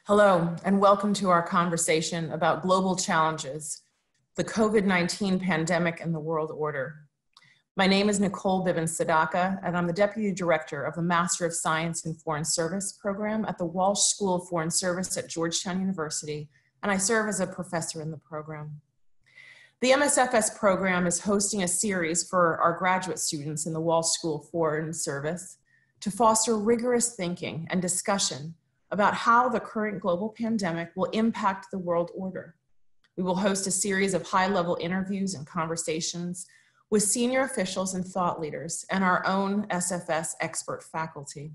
Hello, and welcome to our conversation about global challenges, the COVID-19 pandemic and the world order. My name is Nicole Bibbins Sedaca, and I'm the Deputy Director of the Master of Science in Foreign Service program at the Walsh School of Foreign Service at Georgetown University, and I serve as a professor in the program. The MSFS program is hosting a series for our graduate students in the Walsh School of Foreign Service to foster rigorous thinking and discussion about how the current global pandemic will impact the world order. We will host a series of high-level interviews and conversations with senior officials and thought leaders and our own SFS expert faculty.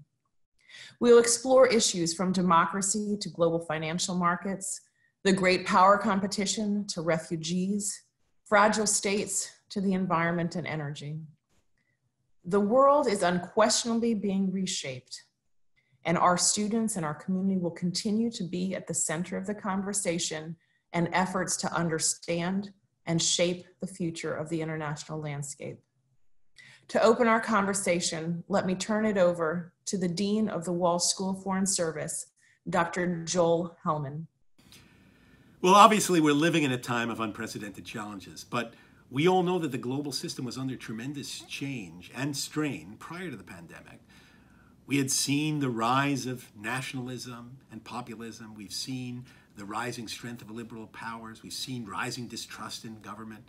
We will explore issues from democracy to global financial markets, the great power competition to refugees, fragile states to the environment and energy. The world is unquestionably being reshaped, and our students and our community will continue to be at the center of the conversation and efforts to understand and shape the future of the international landscape. To open our conversation, let me turn it over to the Dean of the Walsh School of Foreign Service, Dr. Joel Hellman. Well, obviously, we're living in a time of unprecedented challenges, but we all know that the global system was under tremendous change and strain prior to the pandemic. We had seen the rise of nationalism and populism. We've seen the rising strength of liberal powers. We've seen rising distrust in government.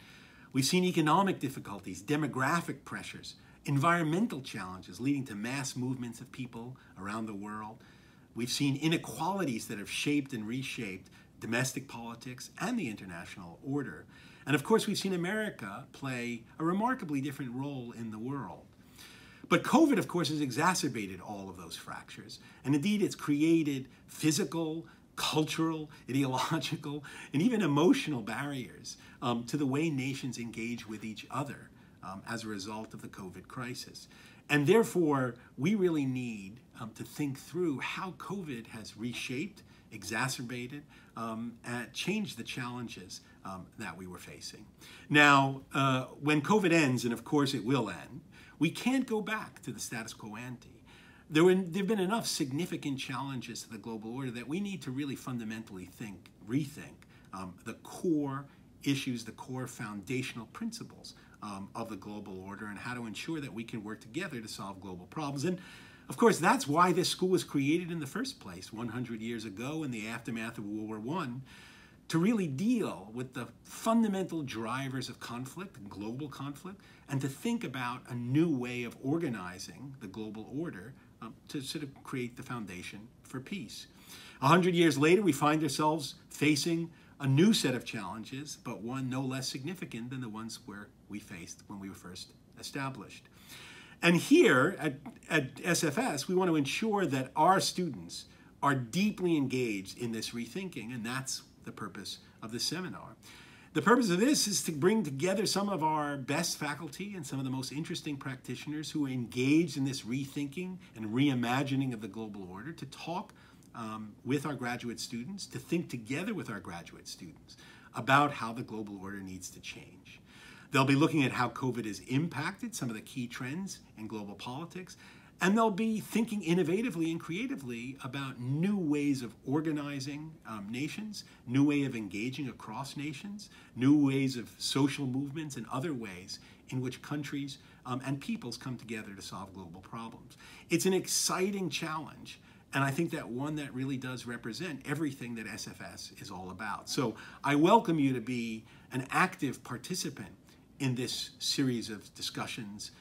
We've seen economic difficulties, demographic pressures, environmental challenges leading to mass movements of people around the world. We've seen inequalities that have shaped and reshaped domestic politics and the international order. And of course, we've seen America play a remarkably different role in the world. But COVID, of course, has exacerbated all of those fractures. And indeed, it's created physical, cultural, ideological, and even emotional barriers to the way nations engage with each other as a result of the COVID crisis. And therefore, we really need to think through how COVID has reshaped, exacerbated, and changed the challenges that we were facing. Now, when COVID ends, and of course it will end, we can't go back to the status quo ante. There have been enough significant challenges to the global order that we need to really fundamentally rethink the core issues, the core foundational principles of the global order and how to ensure that we can work together to solve global problems. And of course, that's why this school was created in the first place 100 years ago in the aftermath of World War I, to really deal with the fundamental drivers of conflict, global conflict, and to think about a new way of organizing the global order to sort of create the foundation for peace. 100 years later, we find ourselves facing a new set of challenges, but one no less significant than the ones we faced when we were first established. And here at SFS, we want to ensure that our students are deeply engaged in this rethinking, and that's the purpose of the seminar. The purpose of this is to bring together some of our best faculty and some of the most interesting practitioners who are engaged in this rethinking and reimagining of the global order to talk with our graduate students, to think together with our graduate students about how the global order needs to change. They'll be looking at how COVID has impacted some of the key trends in global politics, and they'll be thinking innovatively and creatively about new ways of organizing nations, new way of engaging across nations, new ways of social movements, and other ways in which countries and peoples come together to solve global problems. It's an exciting challenge, and I think that one that really does represent everything that SFS is all about. So I welcome you to be an active participant in this series of discussions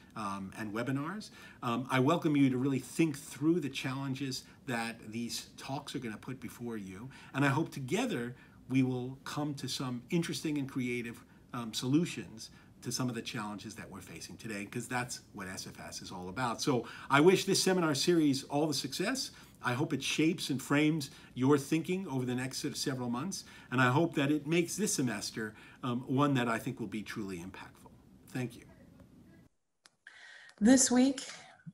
and webinars. I welcome you to really think through the challenges that these talks are going to put before you. And I hope together we will come to some interesting and creative solutions to some of the challenges that we're facing today, because that's what SFS is all about. So I wish this seminar series all the success. I hope it shapes and frames your thinking over the next several months. And I hope that it makes this semester one that I think will be truly impactful. Thank you. This week,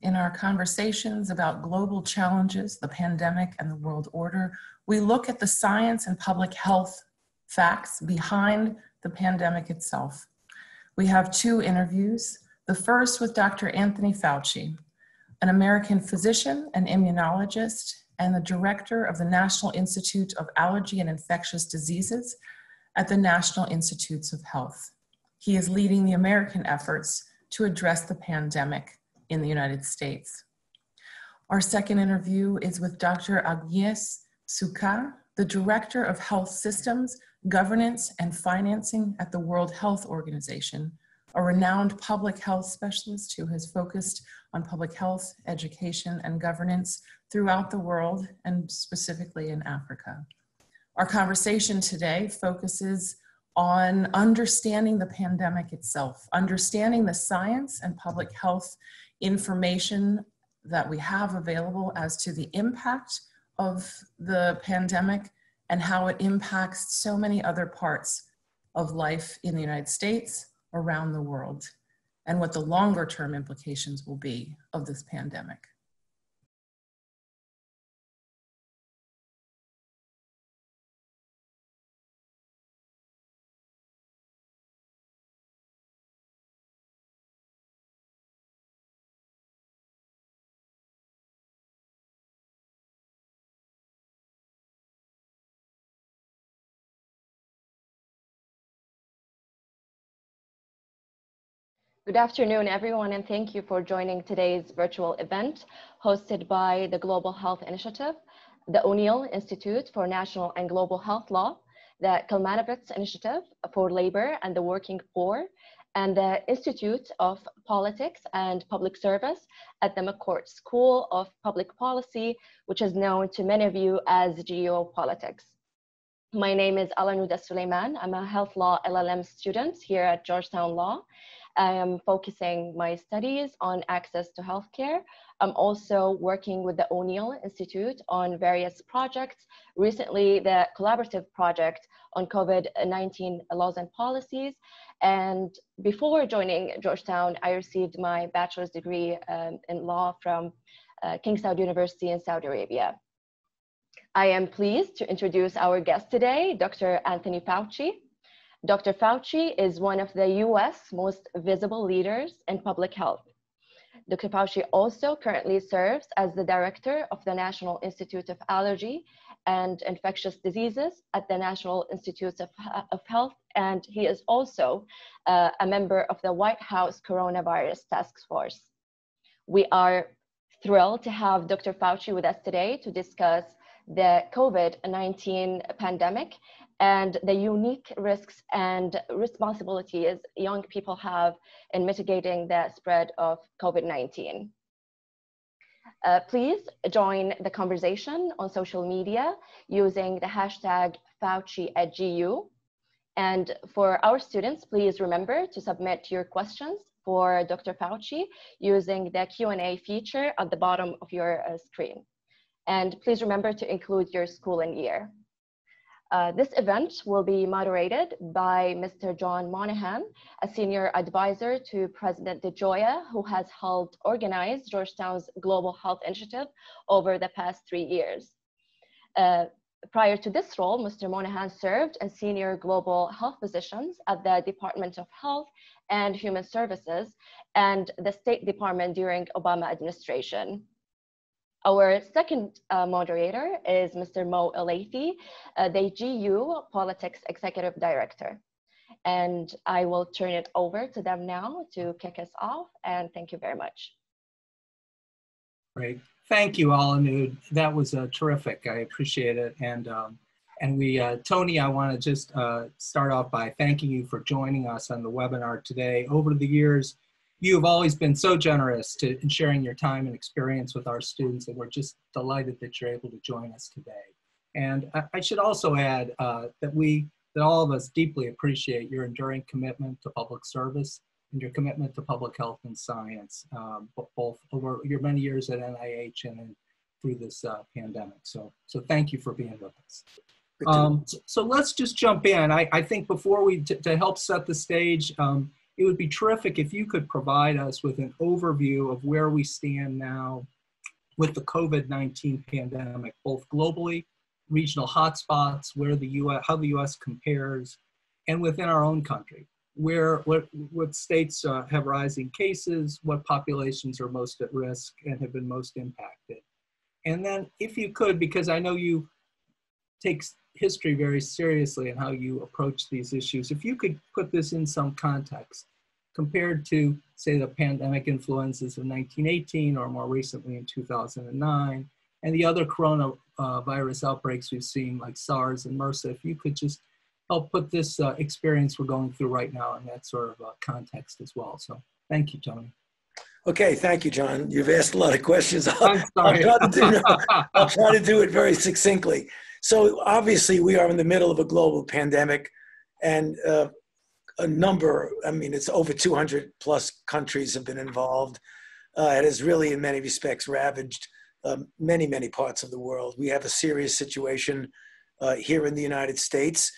in our conversations about global challenges, the pandemic and the world order, we look at the science and public health facts behind the pandemic itself. We have two interviews. The first with Dr. Anthony Fauci, an American physician and immunologist and the director of the National Institute of Allergy and Infectious Diseases at the National Institutes of Health. He is leading the American efforts to address the pandemic in the United States. Our second interview is with Dr. Agnès Soucat, the Director of Health Systems, Governance, and Financing at the World Health Organization, a renowned public health specialist who has focused on public health, education, and governance throughout the world, and specifically in Africa. Our conversation today focuses on understanding the pandemic itself, understanding the science and public health information that we have available as to the impact of the pandemic and how it impacts so many other parts of life in the United States, around the world, and what the longer term implications will be of this pandemic. Good afternoon, everyone, and thank you for joining today's virtual event hosted by the Global Health Initiative, the O'Neill Institute for National and Global Health Law, the Kalmanovitz Initiative for Labor and the Working Poor, and the Institute of Politics and Public Service at the McCourt School of Public Policy, which is known to many of you as geopolitics. My name is Alanuda Suleiman. I'm a health law LLM student here at Georgetown Law. I am focusing my studies on access to healthcare. I'm also working with the O'Neill Institute on various projects. Recently, the collaborative project on COVID-19 laws and policies. And before joining Georgetown, I received my bachelor's degree in law from King Saud University in Saudi Arabia. I am pleased to introduce our guest today, Dr. Anthony Fauci. Dr. Fauci is one of the US most visible leaders in public health. Dr. Fauci also currently serves as the director of the National Institute of Allergy and Infectious Diseases at the National Institutes of Health, and he is also a member of the White House Coronavirus Task Force. We are thrilled to have Dr. Fauci with us today to discuss the COVID-19 pandemic and the unique risks and responsibilities young people have in mitigating the spread of COVID-19. Please join the conversation on social media using the hashtag Fauci@GU. And for our students, please remember to submit your questions for Dr. Fauci using the Q&A feature at the bottom of your screen. And please remember to include your school and year. This event will be moderated by Mr. John Monahan, a senior advisor to President DeGioia, who has helped organize Georgetown's Global Health Initiative over the past 3 years. Prior to this role, Mr. Monahan served in senior global health positions at the Department of Health and Human Services and the State Department during Obama administration. Our second moderator is Mr. Mo Elleithee, the GU Politics Executive Director. And I will turn it over to them now to kick us off, and thank you very much. Great. Thank you, Alanud. That was terrific. I appreciate it. And Tony, I want to just start off by thanking you for joining us on the webinar today. Over the years, you have always been so generous in sharing your time and experience with our students, and we're just delighted that you're able to join us today. And I should also add that all of us deeply appreciate your enduring commitment to public service and your commitment to public health and science, both over your many years at NIH and through this pandemic. So thank you for being with us. So let's just jump in. I think before to help set the stage, it would be terrific if you could provide us with an overview of where we stand now with the COVID-19 pandemic, both globally, regional hotspots, how the US compares, and within our own country, what states have rising cases, what populations are most at risk and have been most impacted. And then if you could, because I know you take history very seriously and how you approach these issues, if you could put this in some context compared to, say, the pandemic influenzas of 1918 or more recently in 2009, and the other coronavirus outbreaks we've seen like SARS and MRSA, if you could just help put this experience we're going through right now in that sort of context as well. So thank you, Tony. Okay, thank you, John. You've asked a lot of questions. I'm sorry. I'll try to do it very succinctly. So obviously we are in the middle of a global pandemic, and a number, I mean, it's over 200 plus countries have been involved. It has really, in many respects, ravaged many, many parts of the world. We have a serious situation here in the United States.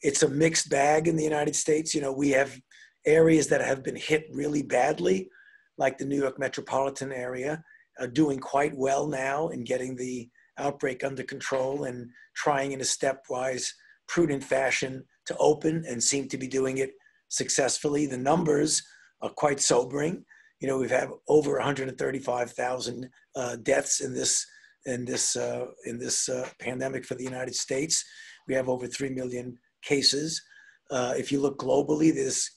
It's a mixed bag in the United States. You know, we have areas that have been hit really badly, like the New York metropolitan area, doing quite well now in getting the outbreak under control and trying in a stepwise, prudent fashion to open, and seem to be doing it successfully. The numbers are quite sobering. You know, we've had over 135,000 deaths in this pandemic for the United States. We have over 3 million cases. If you look globally, there's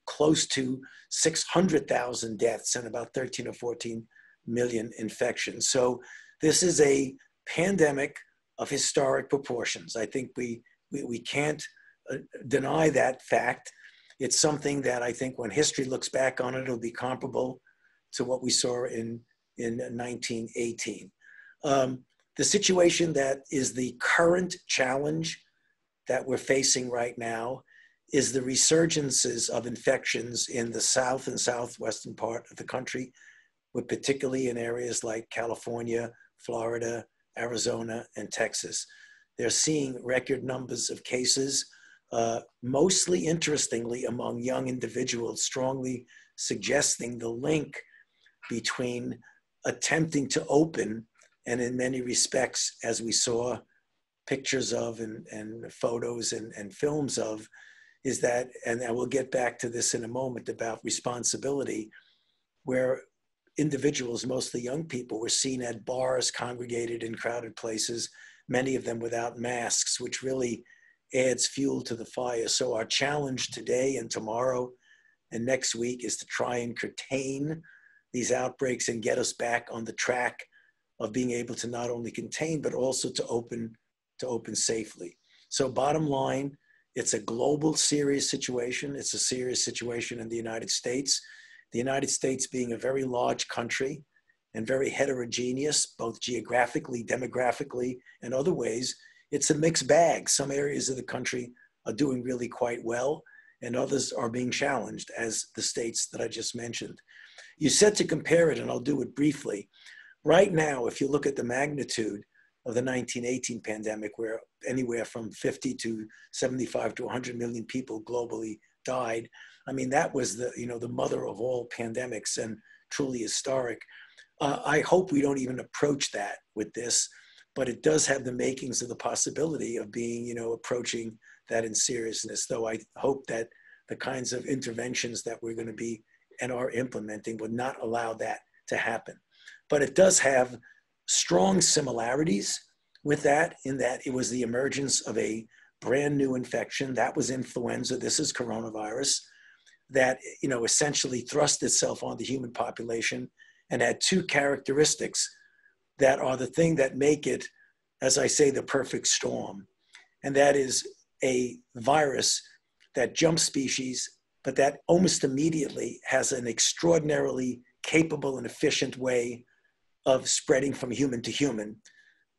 close to 600,000 deaths and about 13 or 14 million infections. So this is a pandemic of historic proportions. I think we can't deny that fact. It's something that I think when history looks back on it, it'll be comparable to what we saw in 1918. The situation that is the current challenge that we're facing right now is the resurgences of infections in the south and southwestern part of the country, but particularly in areas like California, Florida, Arizona, and Texas. They're seeing record numbers of cases, mostly interestingly among young individuals, strongly suggesting the link between attempting to open and in many respects, as we saw pictures of and photos and films of, is that, and I will get back to this in a moment about responsibility, where individuals, mostly young people, were seen at bars, congregated in crowded places, many of them without masks, which really adds fuel to the fire. So our challenge today and tomorrow and next week is to try and contain these outbreaks and get us back on the track of being able to not only contain, but also to open safely. So bottom line, it's a global serious situation. It's a serious situation in the United States. The United States being a very large country and very heterogeneous, both geographically, demographically, and other ways, it's a mixed bag. Some areas of the country are doing really quite well, and others are being challenged, as the states that I just mentioned. You said to compare it, and I'll do it briefly. Right now, if you look at the magnitude of the 1918 pandemic, where anywhere from 50 to 75 to 100 million people globally died, I mean, that was the mother of all pandemics and truly historic. I hope we don't even approach that with this, but it does have the makings of the possibility of being, approaching that in seriousness, though I hope that the kinds of interventions that we're going to be and are implementing would not allow that to happen. But it does have strong similarities with that, in that it was the emergence of a brand new infection. That was influenza. This is coronavirus, that essentially thrust itself on the human population and had two characteristics that are the thing that make it, as I say, the perfect storm. And that is a virus that jumps species, but that almost immediately has an extraordinarily capable and efficient way of spreading from human to human,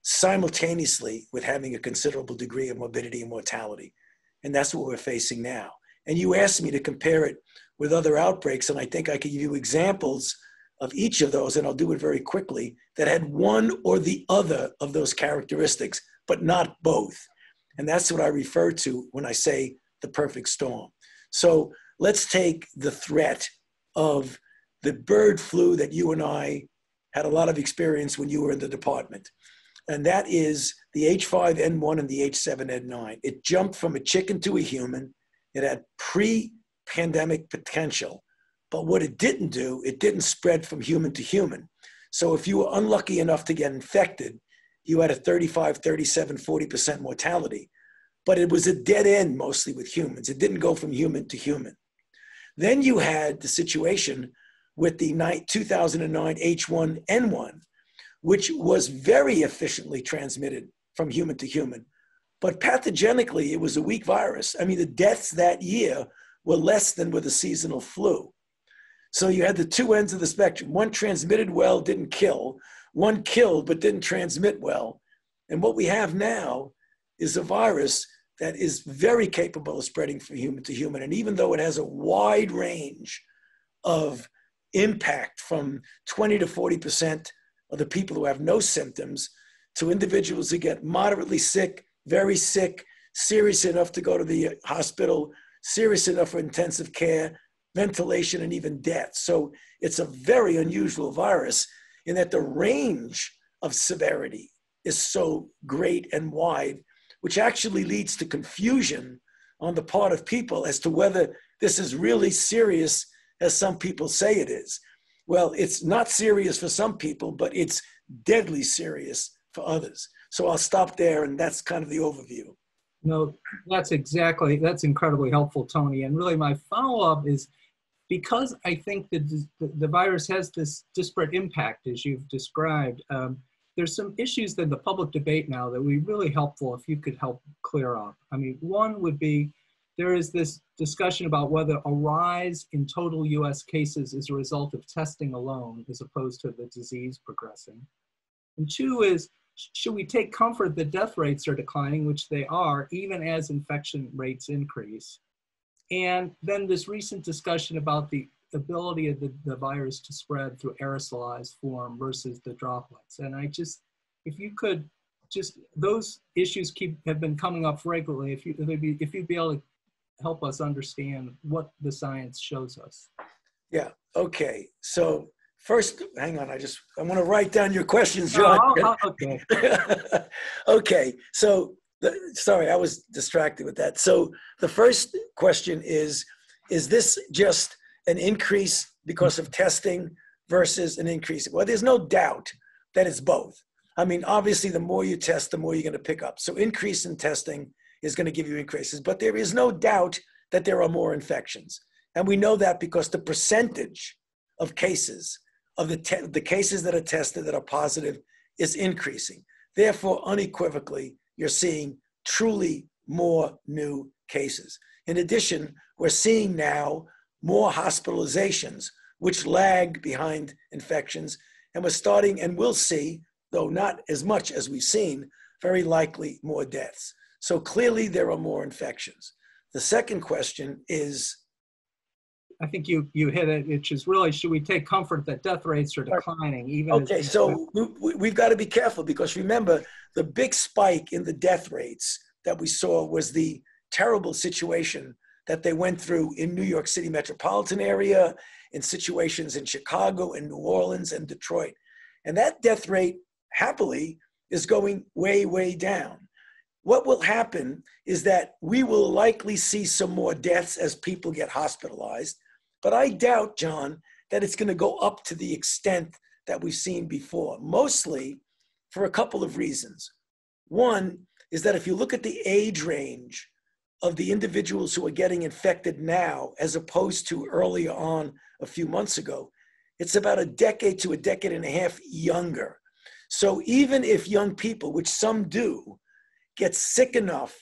simultaneously with having a considerable degree of morbidity and mortality. And that's what we're facing now. And you asked me to compare it with other outbreaks, and I think I could give you examples of each of those, and I'll do it very quickly, that had one or the other of those characteristics, but not both. And that's what I refer to when I say the perfect storm. So let's take the threat of the bird flu that you and I had a lot of experience when you were in the department. And that is the H5N1 and the H7N9. It jumped from a chicken to a human. It had pre-pandemic potential. But what it didn't do, it didn't spread from human to human. So if you were unlucky enough to get infected, you had a 35, 37, 40% mortality. But it was a dead end mostly with humans. It didn't go from human to human. Then you had the situation with the 2009 H1N1, which was very efficiently transmitted from human to human. But pathogenically, it was a weak virus. I mean, the deaths that year were less than with a seasonal flu. So you had the two ends of the spectrum. One transmitted well, didn't kill. One killed, but didn't transmit well. And what we have now is a virus that is very capable of spreading from human to human. And even though it has a wide range of impact from 20 to 40% of the people who have no symptoms to individuals who get moderately sick, very sick, serious enough to go to the hospital, serious enough for intensive care, ventilation, and even death. So it's a very unusual virus in that the range of severity is so great and wide, which actually leads to confusion on the part of people as to whether this is really serious as some people say it is. Well, it's not serious for some people, but it's deadly serious for others. So I'll stop there, and that's kind of the overview. No, that's incredibly helpful, Tony. And really my follow-up is, because I think that the virus has this disparate impact, as you've described, there's some issues in the public debate now that would be really helpful if you could help clear up. I mean, one would be, there is this discussion about whether a rise in total US cases is a result of testing alone as opposed to the disease progressing. And two is, should we take comfort that death rates are declining, which they are, even as infection rates increase? And then this recent discussion about the ability of the virus to spread through aerosolized form versus the droplets. And if you could just, those issues have been coming up frequently. If you'd be able to help us understand what the science shows us. Yeah, okay. So first, hang on, I want to write down your questions, John. Okay. Okay, so sorry, I was distracted with that. So the first question is this just an increase because of testing versus an increase? Well, there's no doubt that it's both. I mean, obviously, the more you test, the more you're going to pick up. So increase in testing is going to give you increases, but there is no doubt that there are more infections. And we know that because the percentage of cases, of the cases that are tested that are positive, is increasing. Therefore, unequivocally, you're seeing truly more new cases. In addition, we're seeing now more hospitalizations, which lag behind infections. And we're starting, and we'll see, though not as much as we've seen, very likely more deaths. So clearly there are more infections. The second question is, I think you hit it, which is really, should we take comfort that death rates are declining? Even okay, so we've got to be careful, because remember, the big spike in the death rates that we saw was the terrible situation that they went through in New York City metropolitan area, in situations in Chicago and New Orleans and Detroit. And that death rate, happily, is going way, way down. What will happen is that we will likely see some more deaths as people get hospitalized, but I doubt, John, that it's going to go up to the extent that we've seen before, mostly for a couple of reasons. One is that if you look at the age range of the individuals who are getting infected now, as opposed to earlier on a few months ago, it's about a decade to a decade and a half younger. So even if young people, which some do, get sick enough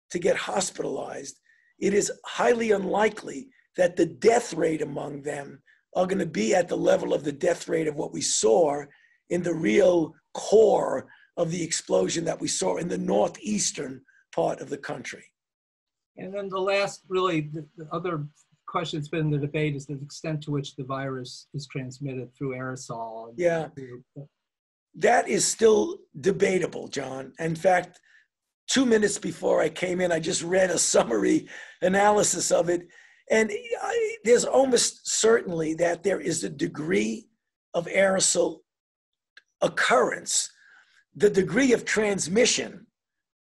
to get hospitalized, it is highly unlikely that the death rate among them are going to be at the level of the death rate of what we saw in the real core of the explosion that we saw in the northeastern part of the country. And then the last, really, the other question that's been in the debate is the extent to which the virus is transmitted through aerosol. Yeah, that is still debatable, John. In fact, 2 minutes before I came in, I just read a summary analysis of it. And there's almost certainly that there is a degree of aerosol occurrence. The degree of transmission,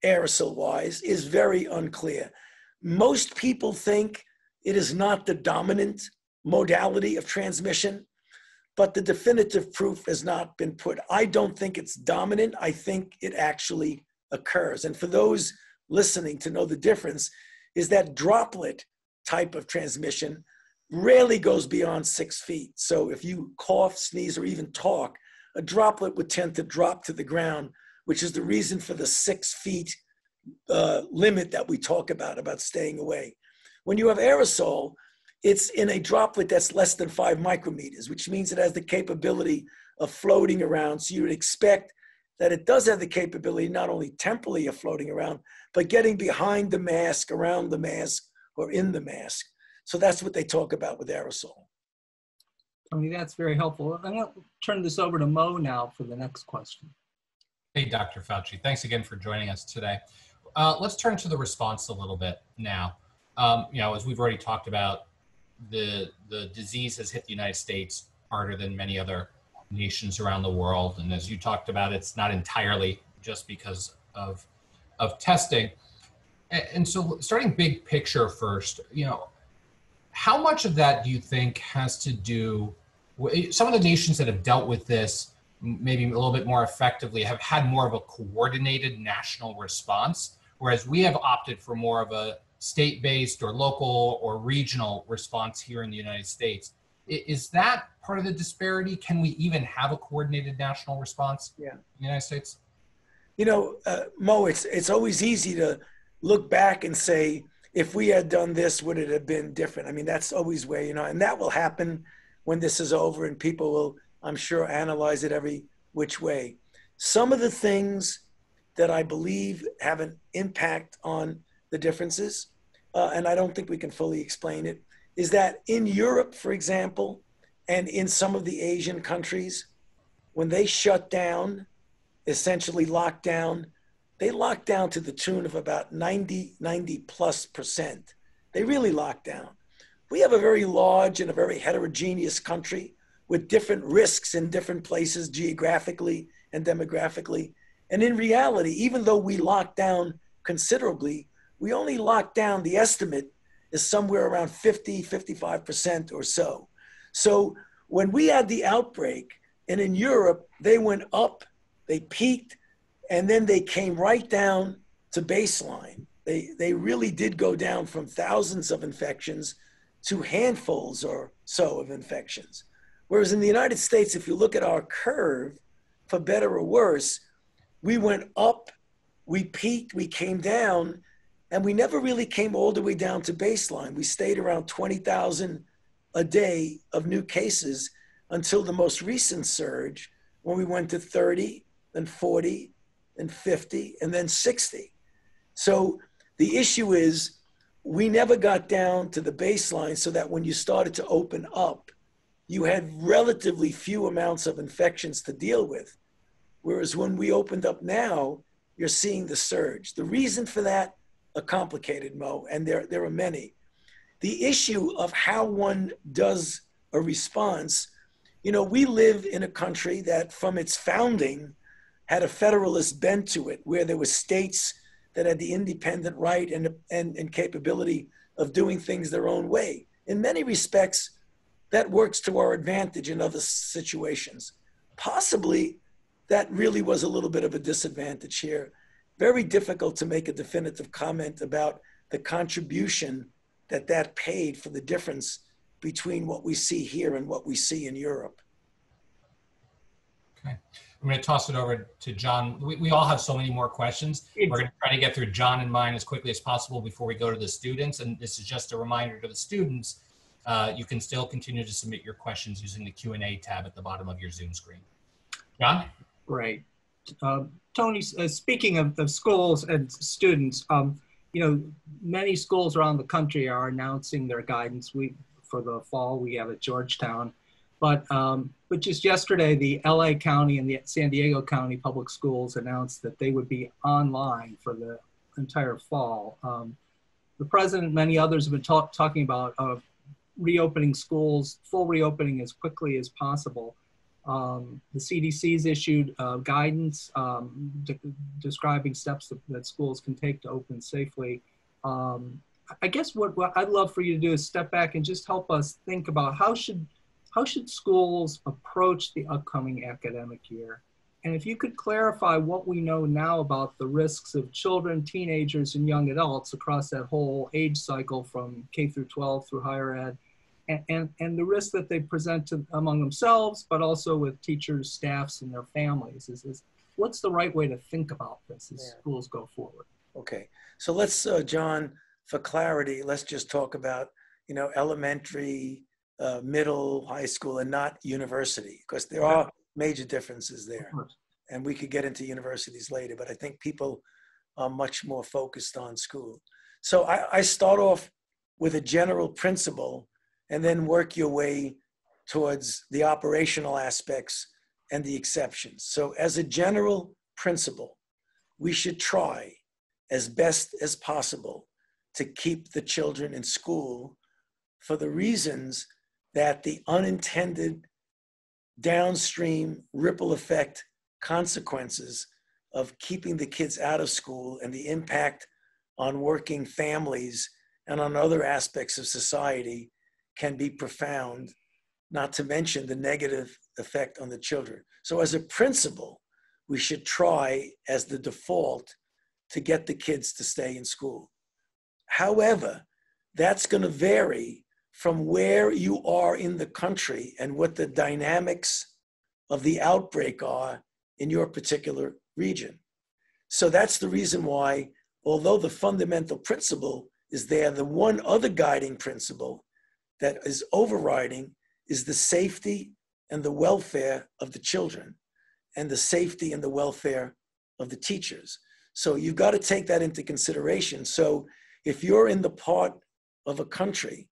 aerosol-wise, is very unclear. Most people think it is not the dominant modality of transmission, but the definitive proof has not been put. I don't think it's dominant. I think it actually occurs. And for those listening to know the difference, is that droplet type of transmission rarely goes beyond 6 feet. So if you cough, sneeze, or even talk, a droplet would tend to drop to the ground, which is the reason for the 6 feet limit that we talk about staying away. When you have aerosol, it's in a droplet that's less than 5 micrometers, which means it has the capability of floating around. So you would expect that it does have the capability not only temporally of floating around, but getting behind the mask, around the mask, or in the mask. So that's what they talk about with aerosol. Tony, that's very helpful. I'm going to turn this over to Mo now for the next question. Hey, Dr. Fauci, thanks again for joining us today. Let's turn to the response a little bit now. As we've already talked about, the disease has hit the United States harder than many other nations around the world. And as you talked about, it's not entirely just because of testing. And so starting big picture first, how much of that do you think has to do with some of the nations that have dealt with this maybe a little bit more effectively have had more of a coordinated national response, whereas we have opted for more of a state-based or local or regional response here in the United States. Is that part of the disparity? Can we even have a coordinated national response in the United States? Mo, it's always easy to look back and say, if we had done this, would it have been different? I mean, that's always where, and that will happen when this is over and people will, I'm sure, analyze it every which way. Some of the things that I believe have an impact on the differences, and I don't think we can fully explain it, is that in Europe, for example, and in some of the Asian countries, when they shut down, essentially locked down, they locked down to the tune of about 90+%. They really locked down. We have a very large and a very heterogeneous country with different risks in different places geographically and demographically. And in reality, even though we locked down considerably, we only locked down, the estimate is somewhere around 55% or so. So when we had the outbreak, and in Europe, they went up, they peaked, and then they came right down to baseline. They really did go down from thousands of infections to handfuls or so of infections. Whereas in the United States, if you look at our curve, for better or worse, we went up, we peaked, we came down, and we never really came all the way down to baseline. We stayed around 20,000 a day of new cases until the most recent surge, when we went to 30, then 40, and 50, and then 60. So the issue is we never got down to the baseline so that when you started to open up, you had relatively few amounts of infections to deal with. Whereas when we opened up now, you're seeing the surge. The reason for that are complicated, Mo, and there are many. The issue of how one does a response, we live in a country that from its founding had a federalist bent to it, where there were states that had the independent right and capability of doing things their own way. In many respects, that works to our advantage in other situations. Possibly, that really was a little bit of a disadvantage here. Very difficult to make a definitive comment about the contribution that paid for the difference between what we see here and what we see in Europe. Okay. I'm going to toss it over to John. We all have so many more questions. We're going to try to get through John and mine as quickly as possible before we go to the students. And this is just a reminder to the students, you can still continue to submit your questions using the Q&A tab at the bottom of your Zoom screen. John? Great. Tony, speaking of schools and students, many schools around the country are announcing their guidance for the fall. We have at Georgetown. But just yesterday, the LA County and the San Diego County public schools announced that they would be online for the entire fall. The president and many others have been talking about reopening schools, full reopening as quickly as possible. The CDC's issued guidance describing steps that schools can take to open safely. I guess what I'd love for you to do is step back and just help us think about how should how should schools approach the upcoming academic year? And if you could clarify what we know now about the risks of children, teenagers, and young adults across that whole age cycle from K through 12 through higher ed, and the risk that they present to, among themselves, but also with teachers, staffs, and their families. What's the right way to think about this as schools go forward? Okay, so let's, John, for clarity, let's just talk about, elementary, middle, high school, and not university, because there are major differences there. And we could get into universities later, but I think people are much more focused on school. So I start off with a general principle and then work your way towards the operational aspects and the exceptions. So as a general principle, we should try as best as possible to keep the children in school for the reasons that the unintended downstream ripple effect consequences of keeping the kids out of school and the impact on working families and on other aspects of society can be profound, not to mention the negative effect on the children. So as a principle, we should try as the default to get the kids to stay in school. However, that's going to vary from where you are in the country and what the dynamics of the outbreak are in your particular region. So that's the reason why, although the fundamental principle is there, the one other guiding principle that is overriding is the safety and the welfare of the children and the safety and the welfare of the teachers. So you've got to take that into consideration. So if you're in the part of a country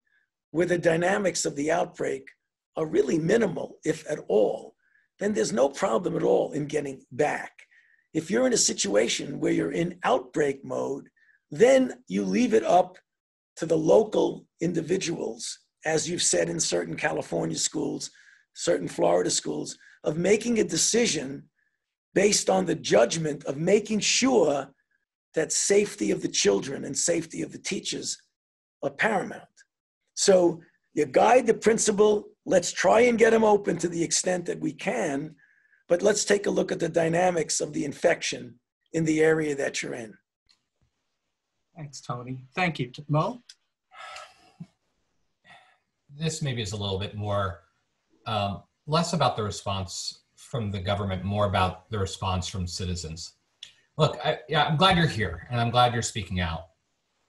where the dynamics of the outbreak are really minimal, if at all, then there's no problem at all in getting back. If you're in a situation where you're in outbreak mode, then you leave it up to the local individuals, as you've said in certain California schools, certain Florida schools, of making a decision based on the judgment of making sure that safety of the children and safety of the teachers are paramount. So you guide the principle, let's try and get them open to the extent that we can, but let's take a look at the dynamics of the infection in the area that you're in. Thanks, Tony. Thank you. Mo? This maybe is a little bit more, less about the response from the government, more about the response from citizens. Look, I'm glad you're here and I'm glad you're speaking out.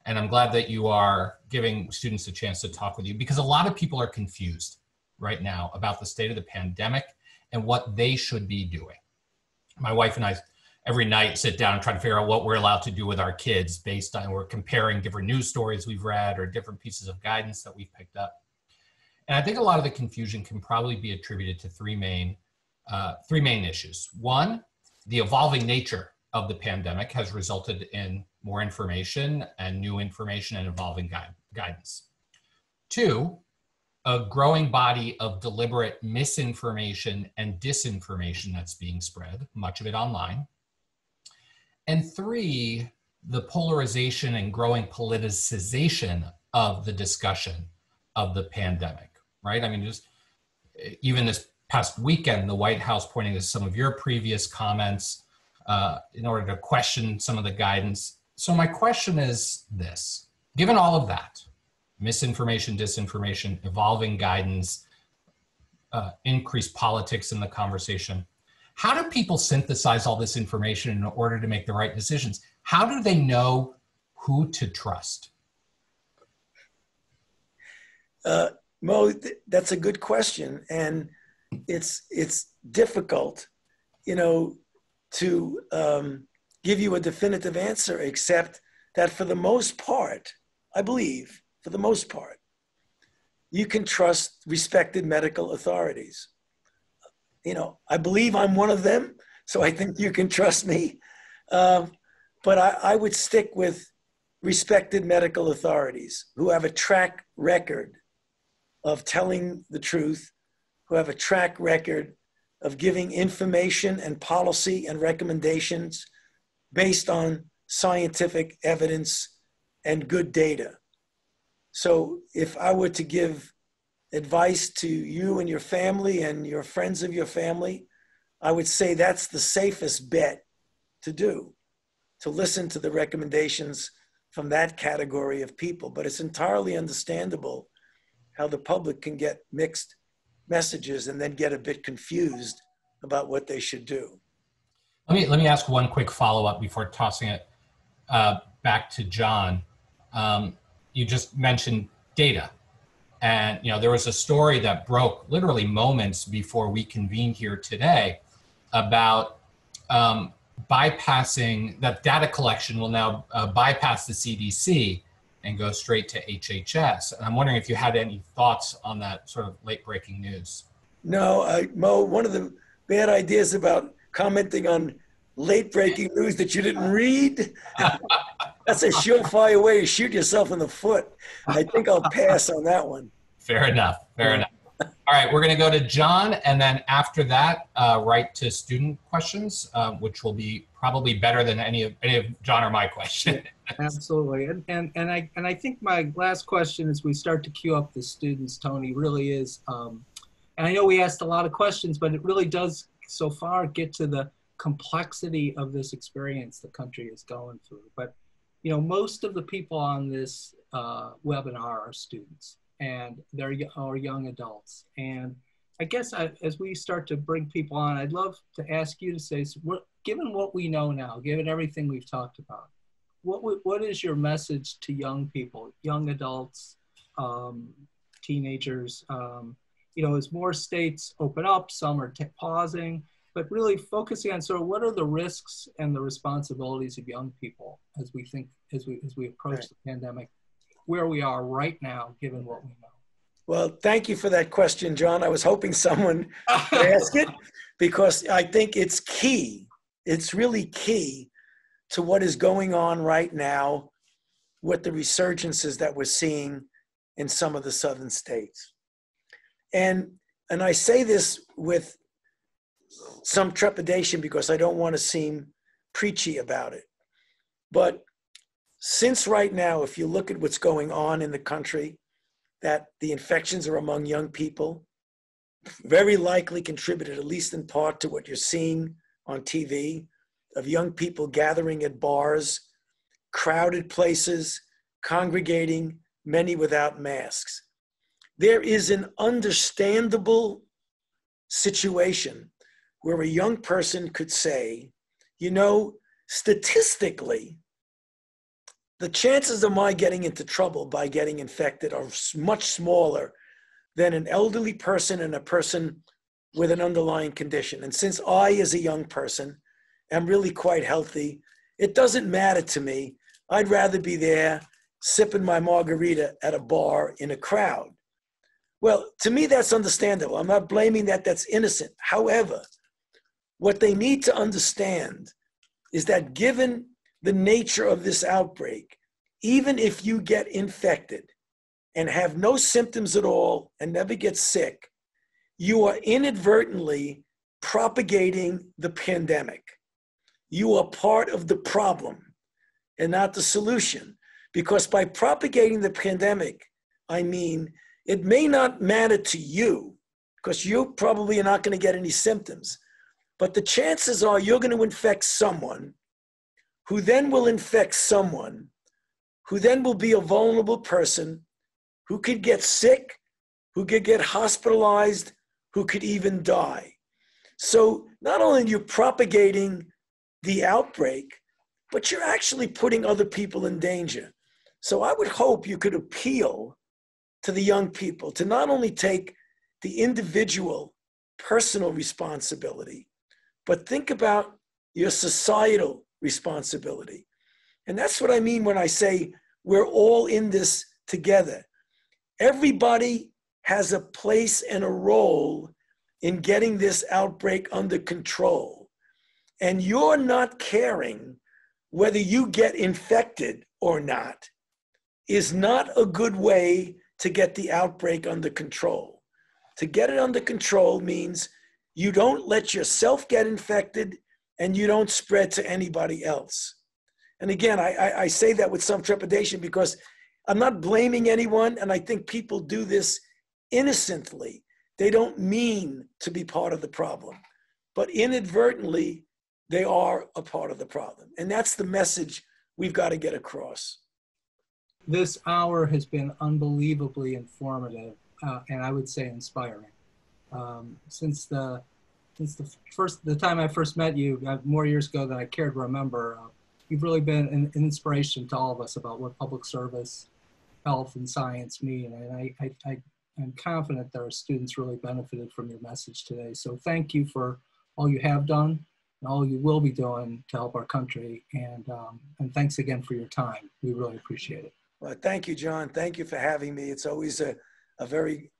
And I'm glad that you are giving students a chance to talk with you, because a lot of people are confused right now about the state of the pandemic and what they should be doing. My wife and I every night sit down and try to figure out what we're allowed to do with our kids based on, we're comparing different news stories we've read or different pieces of guidance that we've picked up. And I think a lot of the confusion can probably be attributed to three main issues. One, the evolving nature of the pandemic has resulted in more information and new information and evolving guidance. Two, a growing body of deliberate misinformation and disinformation that's being spread, much of it online. And three, the polarization and growing politicization of the discussion of the pandemic, right? I mean, just even this past weekend, the White House pointing to some of your previous comments in order to question some of the guidance. So my question is this: given all of that, misinformation, disinformation, evolving guidance, increased politics in the conversation, how do people synthesize all this information in order to make the right decisions? How do they know who to trust? Mo, that's a good question. And it's difficult, to give you a definitive answer, except that for the most part, I believe, for the most part, you can trust respected medical authorities. I believe I'm one of them, so I think you can trust me. But I would stick with respected medical authorities who have a track record of telling the truth, who have a track record of giving information and policy and recommendations based on scientific evidence and good data. So if I were to give advice to you and your family and your friends of your family, I would say that's the safest bet to do, to listen to the recommendations from that category of people. But it's entirely understandable how the public can get mixed messages and then get a bit confused about what they should do. Let me ask one quick follow-up before tossing it back to John. You just mentioned data. And there was a story that broke literally moments before we convened here today about bypassing, that data collection will now bypass the CDC and go straight to HHS. And I'm wondering if you had any thoughts on that sort of late breaking news. No, Mo, one of the bad ideas about commenting on late breaking news that you didn't read, that's a surefire way to shoot yourself in the foot. I think I'll pass on that one. Fair enough, fair enough. All right, we're gonna go to John, and then after that, right to student questions, which will be probably better than any of John or my question. Absolutely, and I think my last question as we start to queue up the students, Tony, really is, and I know we asked a lot of questions, but it really does so far get to the complexity of this experience the country is going through. But most of the people on this webinar are students, and they're young adults. And I guess as we start to bring people on, I'd love to ask you to say, given what we know now, given everything we've talked about, what is your message to young people, young adults, teenagers? As more states open up, some are pausing, but really focusing on sort of what are the risks and the responsibilities of young people as we approach the pandemic, where we are right now, given what we know. Well, thank you for that question, John. I was hoping someone would ask it because I think it's key. It's really key to what is going on right now with the resurgences that we're seeing in some of the southern states. And I say this with some trepidation because I don't want to seem preachy about it. But since right now, if you look at what's going on in the country, that the infections are among young people, very likely contributed, at least in part, to what you're seeing on TV of young people gathering at bars, crowded places, congregating, many without masks. There is an understandable situation where a young person could say, statistically, the chances of my getting into trouble by getting infected are much smaller than an elderly person and a person with an underlying condition. And since I, as a young person, am really quite healthy, it doesn't matter to me. I'd rather be there sipping my margarita at a bar in a crowd. Well, to me, that's understandable. I'm not blaming that. That's innocent. However, what they need to understand is that given the nature of this outbreak, even if you get infected and have no symptoms at all and never get sick, you are inadvertently propagating the pandemic. You are part of the problem and not the solution. Because by propagating the pandemic, I mean, it may not matter to you because you probably are not going to get any symptoms, but the chances are you're going to infect someone who then will infect someone who then will be a vulnerable person who could get sick, who could get hospitalized, who could even die. So not only are you propagating the outbreak, but you're actually putting other people in danger. So I would hope you could appeal to the young people to not only take the individual personal responsibility, but think about your societal responsibility. And that's what I mean when I say we're all in this together. Everybody has a place and a role in getting this outbreak under control. And you're not caring whether you get infected or not is not a good way to get the outbreak under control. To get it under control means you don't let yourself get infected and you don't spread to anybody else. And again, I say that with some trepidation because I'm not blaming anyone, and I think people do this innocently. They don't mean to be part of the problem, but inadvertently, they are a part of the problem. And that's the message we've got to get across. This hour has been unbelievably informative, and I would say inspiring. Since the time I first met you, more years ago than I care to remember, you've really been an inspiration to all of us about what public service, health, and science mean. And I'm confident that our students really benefited from your message today. So thank you for all you have done and all you will be doing to help our country. And thanks again for your time. We really appreciate it. Well, thank you, John. Thank you for having me. It's always a very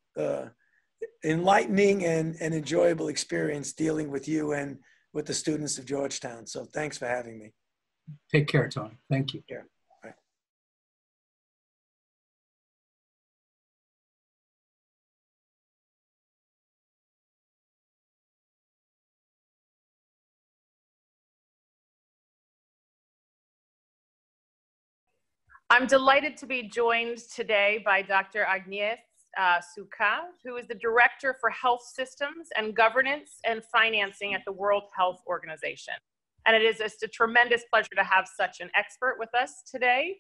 enlightening and enjoyable experience dealing with you and with the students of Georgetown. So thanks for having me. Take care, Tony. Thank you. Yeah. Bye. I'm delighted to be joined today by Dr. Agnès Soucat, who is the Director for Health Systems and Governance and Financing at the World Health Organization. And it is just a tremendous pleasure to have such an expert with us today.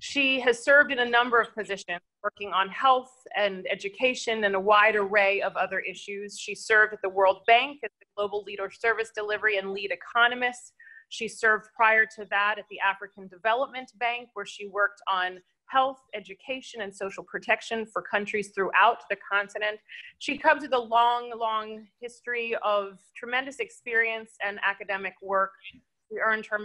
She has served in a number of positions, working on health and education and a wide array of other issues. She served at the World Bank as the Global Leader Service Delivery and Lead Economist. She served prior to that at the African Development Bank, where she worked on health, education, and social protection for countries throughout the continent. She comes with a long, long history of tremendous experience and academic work. She earned her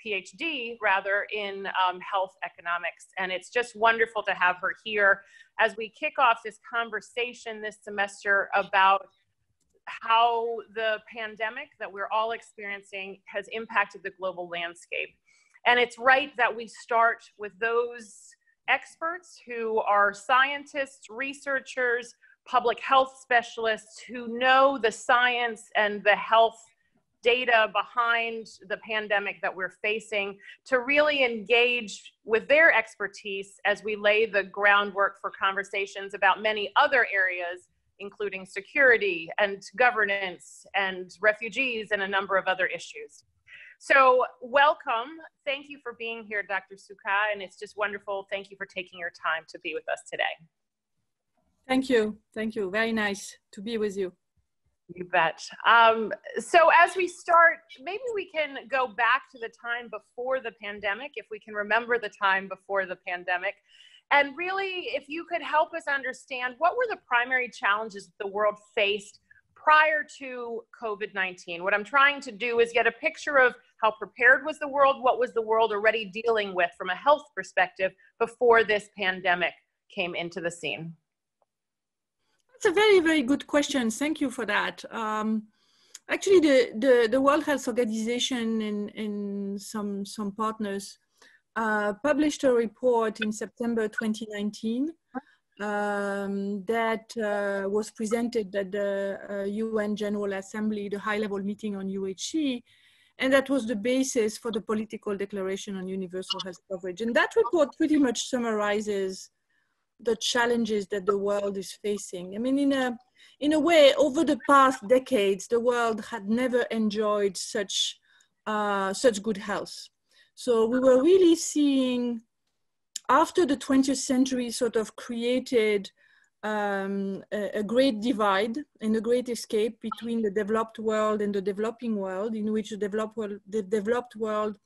PhD rather in health economics. And it's just wonderful to have her here as we kick off this conversation this semester about how the pandemic that we're all experiencing has impacted the global landscape. And it's right that we start with those experts who are scientists, researchers, public health specialists who know the science and the health data behind the pandemic that we're facing, to really engage with their expertise as we lay the groundwork for conversations about many other areas, including security and governance and refugees and a number of other issues. So welcome. Thank you for being here, Dr. Soucat, and it's just wonderful. Thank you for taking your time to be with us today. Thank you. Thank you. Very nice to be with you. You bet. So as we start, maybe we can go back to the time before the pandemic, if we can remember the time before the pandemic. And really, if you could help us understand, what were the primary challenges the world faced prior to COVID-19? What I'm trying to do is get a picture of how prepared was the world, what was the world already dealing with from a health perspective before this pandemic came into the scene. That's a very, very good question. Thank you for that. Actually, the World Health Organization and some partners published a report in September 2019 that was presented at the UN General Assembly, the high-level meeting on UHC, and that was the basis for the political declaration on universal health coverage. And that report pretty much summarizes the challenges that the world is facing. I mean, in a way, over the past decades, the world had never enjoyed such good health. So we were really seeing, after the 20th century sort of created a great divide and a great escape between the developed world and the developing world, in which the developed world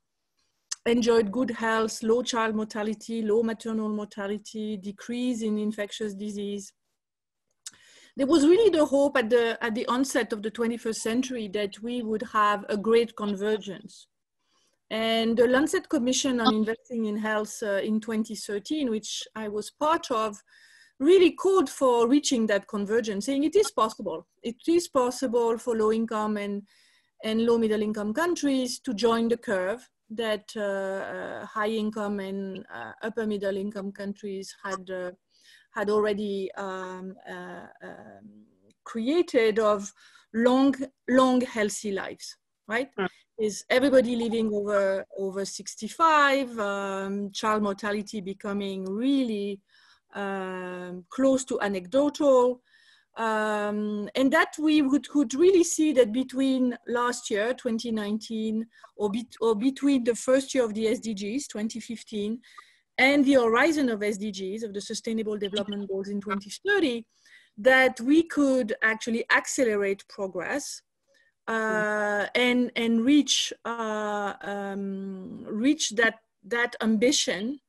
enjoyed good health, low child mortality, low maternal mortality, decrease in infectious disease. There was really the hope at the onset of the 21st century that we would have a great convergence. And the Lancet Commission on Investing in Health in 2013, which I was part of, really called for reaching that convergence, saying it is possible. It is possible for low income and low middle income countries to join the curve that high income and upper middle income countries had already created of long healthy lives, right? Is everybody living over 65, child mortality becoming really close to anecdotal. And that we could really see that between last year, 2019, or between the first year of the SDGs, 2015, and the horizon of SDGs, of the Sustainable Development Goals in 2030, that we could actually accelerate progress and reach that ambition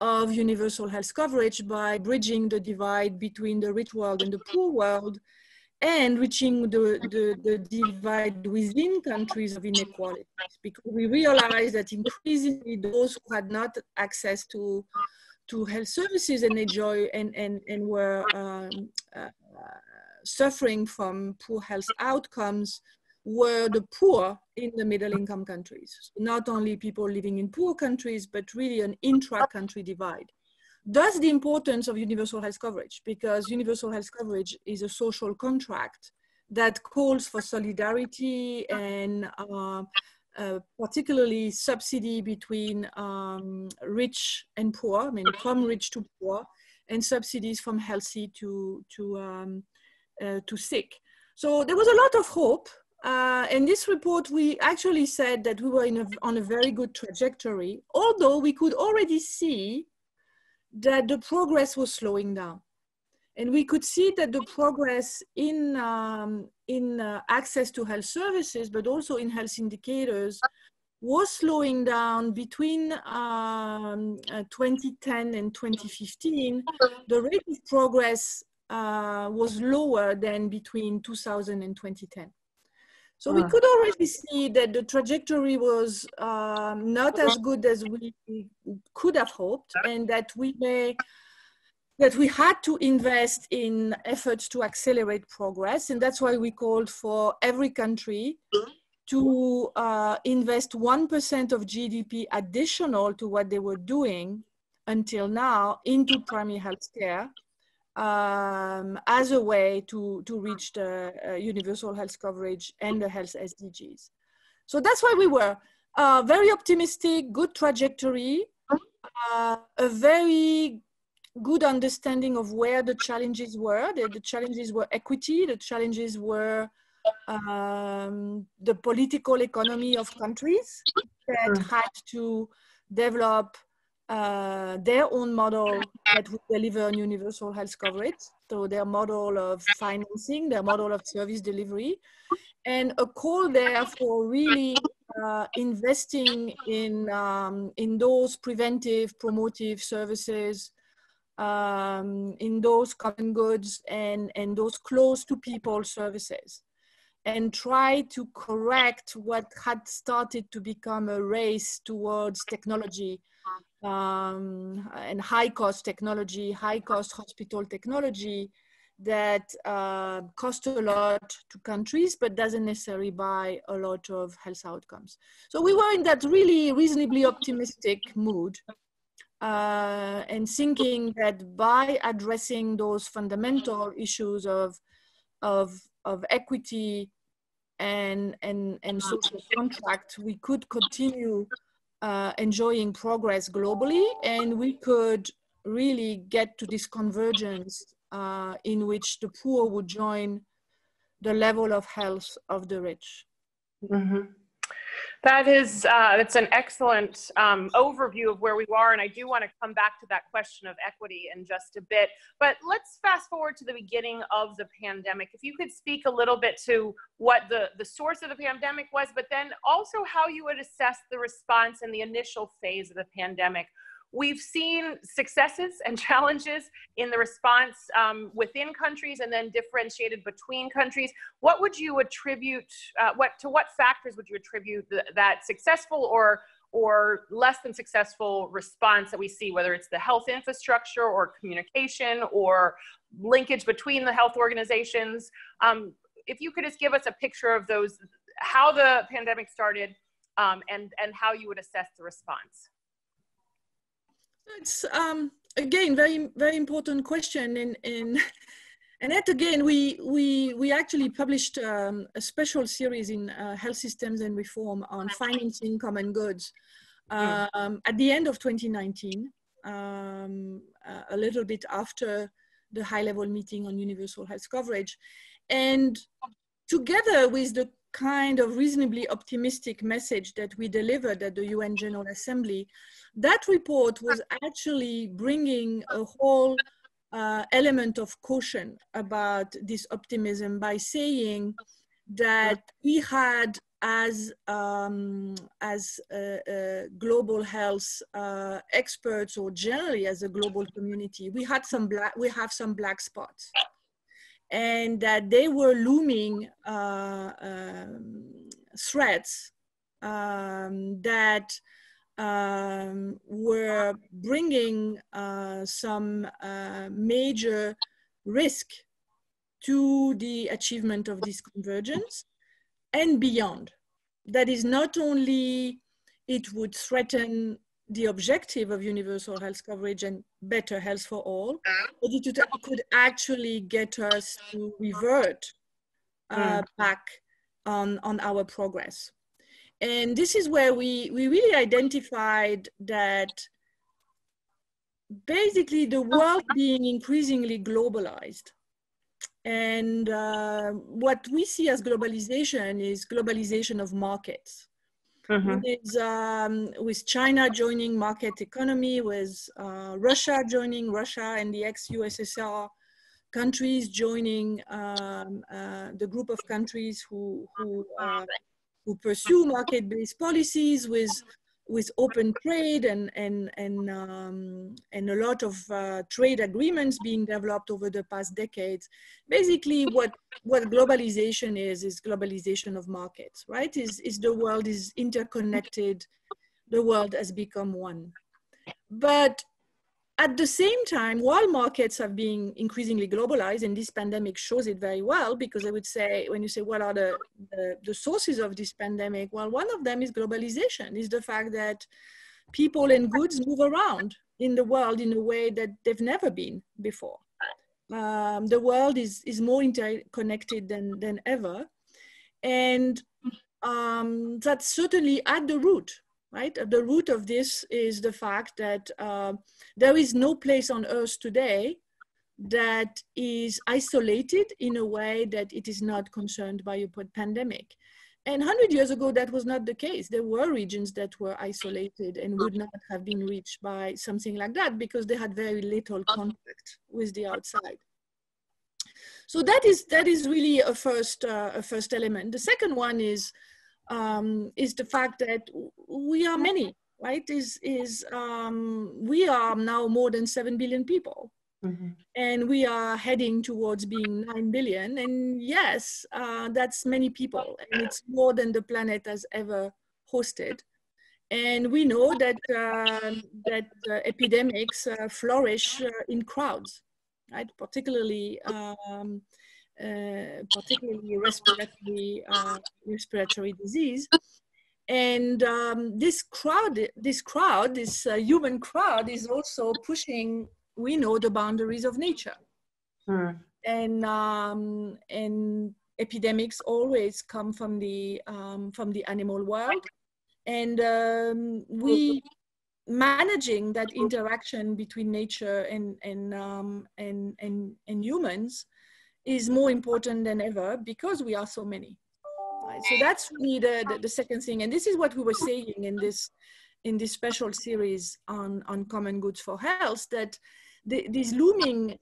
of universal health coverage by bridging the divide between the rich world and the poor world, and reaching the divide within countries of inequalities, because we realize that increasingly those who had not access to health services and enjoy and were suffering from poor health outcomes were the poor in the middle income countries. So not only people living in poor countries, but really an intra-country divide. Thus the importance of universal health coverage, because universal health coverage is a social contract that calls for solidarity and particularly subsidy between rich and poor, I mean from rich to poor, and subsidies from healthy to sick. So there was a lot of hope. In this report, we actually said that we were on a very good trajectory, although we could already see that the progress was slowing down. And we could see that the progress in access to health services, but also in health indicators, was slowing down between 2010 and 2015. The rate of progress was lower than between 2000 and 2010. So we could already see that the trajectory was not as good as we could have hoped, and that we had to invest in efforts to accelerate progress. And that's why we called for every country to invest 1% of GDP additional to what they were doing until now into primary health care, as a way to reach the universal health coverage and the health SDGs. So that's why we were very optimistic, good trajectory, a very good understanding of where the challenges were. The challenges were equity, the challenges were the political economy of countries that had to develop their own model that would deliver on universal health coverage. So their model of financing, their model of service delivery, and a call there for really investing in those preventive, promotive services, in those common goods and those close to people services, and try to correct what had started to become a race towards technology, and high-cost technology, high-cost hospital technology that cost a lot to countries, but doesn't necessarily buy a lot of health outcomes. So we were in that really reasonably optimistic mood, and thinking that by addressing those fundamental issues of equity and social contract, we could continue enjoying progress globally, and we could really get to this convergence in which the poor would join the level of health of the rich. Mm-hmm. That's an excellent overview of where we are, and I do want to come back to that question of equity in just a bit. But let's fast forward to the beginning of the pandemic. If you could speak a little bit to what the source of the pandemic was, but then also how you would assess the response in the initial phase of the pandemic. We've seen successes and challenges in the response within countries and then differentiated between countries. What would you attribute, to what factors would you attribute that successful or less than successful response that we see, whether it's the health infrastructure or communication or linkage between the health organizations? If you could just give us a picture of those, how the pandemic started and how you would assess the response. It's again very important question, and that again we actually published a special series in Health Systems and Reform on financing common goods at the end of 2019, a little bit after the high-level meeting on universal health coverage. And together with the kind of reasonably optimistic message that we delivered at the UN General Assembly, that report was actually bringing a whole element of caution about this optimism by saying that we had, as global health experts, or generally as a global community, we have some black spots, and that they were looming threats that were bringing some major risk to the achievement of this convergence and beyond. That is, not only it would threaten the objective of universal health coverage and better health for all, but it could actually get us to revert back on our progress. And this is where we really identified that basically the world being increasingly globalized, and what we see as globalization is globalization of markets. With China joining market economy, with Russia joining, Russia and the ex-USSR countries joining the group of countries who pursue market-based policies, with open trade and a lot of trade agreements being developed over the past decades. Basically, what globalization is globalization of markets, right? Is the world is interconnected, the world has become one. But at the same time, while markets have been increasingly globalized, and this pandemic shows it very well, because I would say, when you say what are the sources of this pandemic, well, one of them is globalization, is the fact that people and goods move around in the world in a way that they've never been before. The world is more interconnected than ever. And that's certainly at the root. Right? At the root of this is the fact that there is no place on Earth today that is isolated in a way that it is not concerned by a pandemic. And 100 years ago, that was not the case. There were regions that were isolated and would not have been reached by something like that because they had very little contact with the outside. So that is really a first element. The second one is the fact that we are many, right? We are now more than 7 billion people. And we are heading towards being 9 billion. And yes, that's many people. And it's more than the planet has ever hosted. And we know that, epidemics flourish in crowds, right? Particularly respiratory disease. And this human crowd is also pushing, we know, the boundaries of nature. And epidemics always come from the animal world. And we managing that interaction between nature and humans is more important than ever because we are so many. Right? So that's really the second thing. And this is what we were saying in this special series on common goods for health, that these looming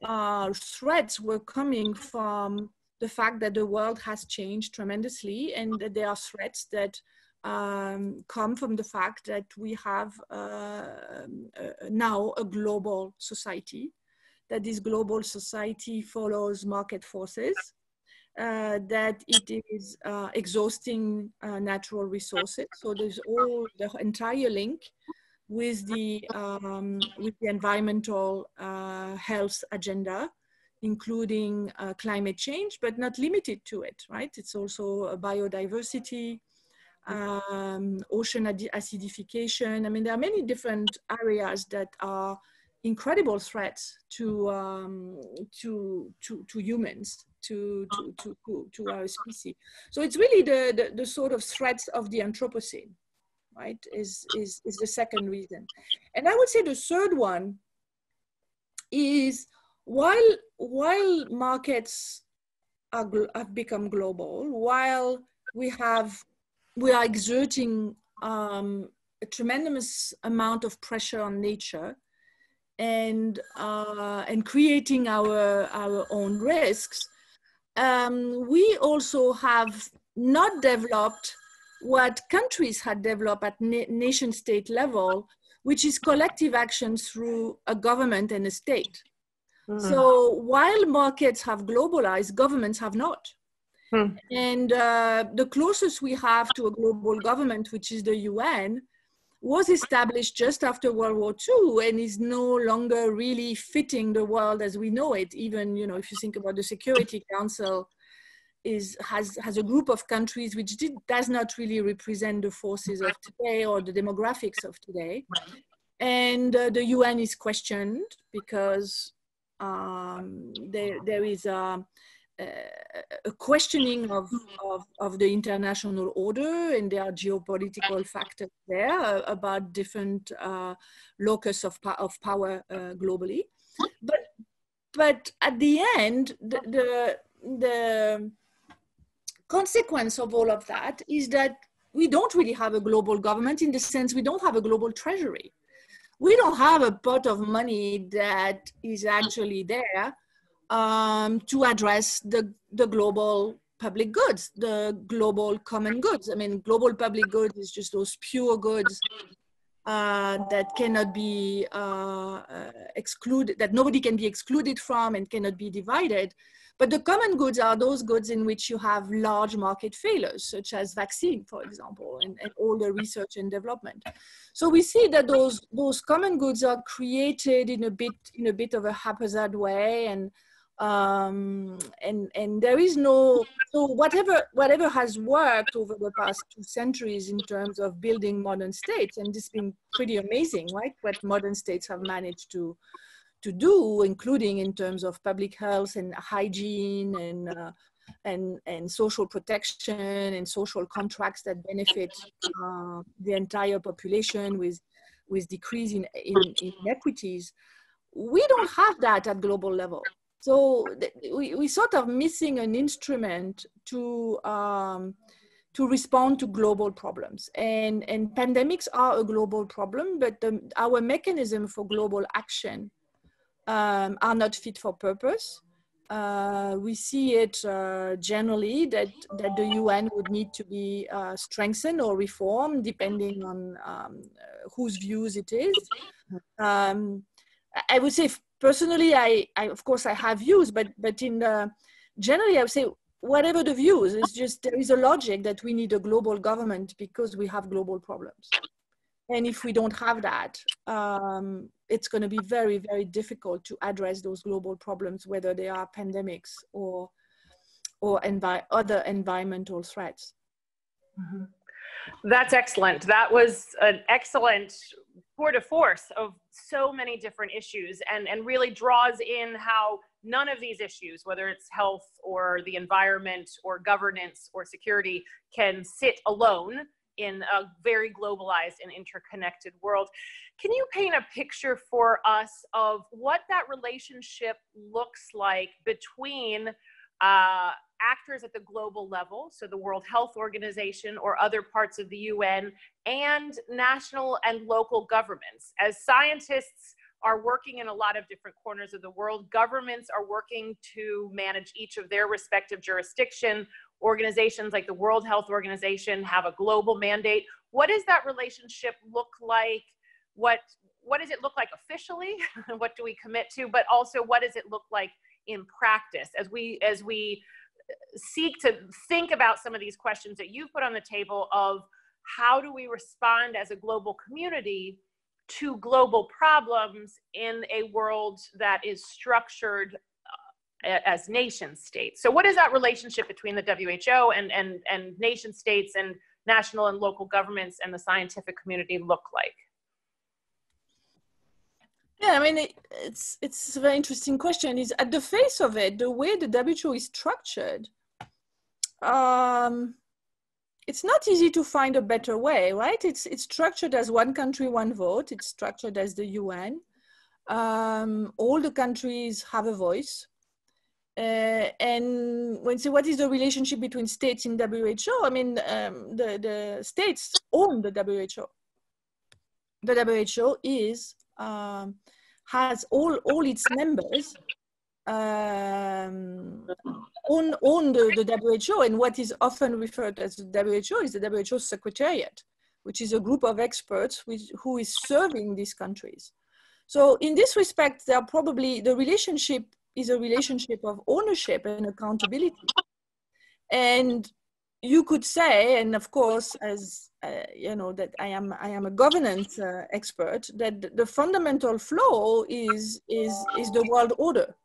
threats were coming from the fact that the world has changed tremendously, and that there are threats that come from the fact that we have now a global society, that this global society follows market forces, that it is exhausting natural resources. So there's the entire link with the environmental health agenda, including climate change, but not limited to it, right? It's also biodiversity, ocean acidification. I mean, there are many different areas that are incredible threats to humans, to our species. So it's really the sort of threats of the Anthropocene, right, is the second reason. And I would say the third one is while markets have become global, while we are exerting a tremendous amount of pressure on nature and creating our own risks, we also have not developed what countries had developed at nation state level, which is collective action through a government and a state. So while markets have globalized, governments have not. And the closest we have to a global government, which is the UN, was established just after World War II and is no longer really fitting the world as we know it. Even, you know, if you think about the Security Council, has a group of countries which does not really represent the forces of today or the demographics of today. And the UN is questioned because there is a questioning of the international order, and there are geopolitical factors there about different locus of power globally. But at the end, the consequence of all of that is that we don't really have a global government, in the sense we don't have a global treasury. We don't have a pot of money that is actually there to address the global public goods, the global common goods. I mean, global public goods is just those pure goods that cannot be excluded, that nobody can be excluded from and cannot be divided. But the common goods are those goods in which you have large market failures, such as vaccine, for example, and all the research and development. So we see that those common goods are created in a bit of a haphazard way, and there is no, so whatever has worked over the past 2 centuries in terms of building modern states, and this has been pretty amazing, right? What modern states have managed to do, including in terms of public health and hygiene and social protection and social contracts that benefit the entire population with decrease in inequities. We don't have that at global level. So we sort of missing an instrument to respond to global problems. And pandemics are a global problem, but our mechanism for global action are not fit for purpose. We see it generally that the UN would need to be strengthened or reformed depending on whose views it is. I would say personally, I of course I have views, but generally I would say whatever the views, it's just there is a logic that we need a global government because we have global problems. And if we don't have that, it's going to be very, very difficult to address those global problems, whether they are pandemics or other environmental threats. Mm-hmm. That's excellent. That was an excellent tour de force of so many different issues, and really draws in how none of these issues, whether it's health or the environment or governance or security, can sit alone in a very globalized and interconnected world. Can you paint a picture for us of what that relationship looks like between actors at the global level, so the World Health Organization or other parts of the UN, and national and local governments? As scientists are working in a lot of different corners of the world, governments are working to manage each of their respective jurisdiction. Organizations like the World Health Organization have a global mandate. What does that relationship look like? What does it look like officially? What do we commit to? But also, what does it look like in practice as we seek to think about some of these questions that you've put on the table of how do we respond as a global community to global problems in a world that is structured as nation states? So what is that relationship between the WHO and nation states and national and local governments and the scientific community look like? Yeah, I mean, it's a very interesting question. Is at the face of it, the way the WHO is structured, it's not easy to find a better way, right? It's structured as one country, one vote. It's structured as the UN. All the countries have a voice. And when you say what is the relationship between states in WHO, I mean, the states own the WHO. The WHO is, has all its members own the WHO, and what is often referred as the WHO is the WHO Secretariat, which is a group of experts who is serving these countries. So in this respect, they are probably, the relationship is a relationship of ownership and accountability. And you could say, and of course, as you know, that I am a governance expert, that the fundamental flaw is the world order,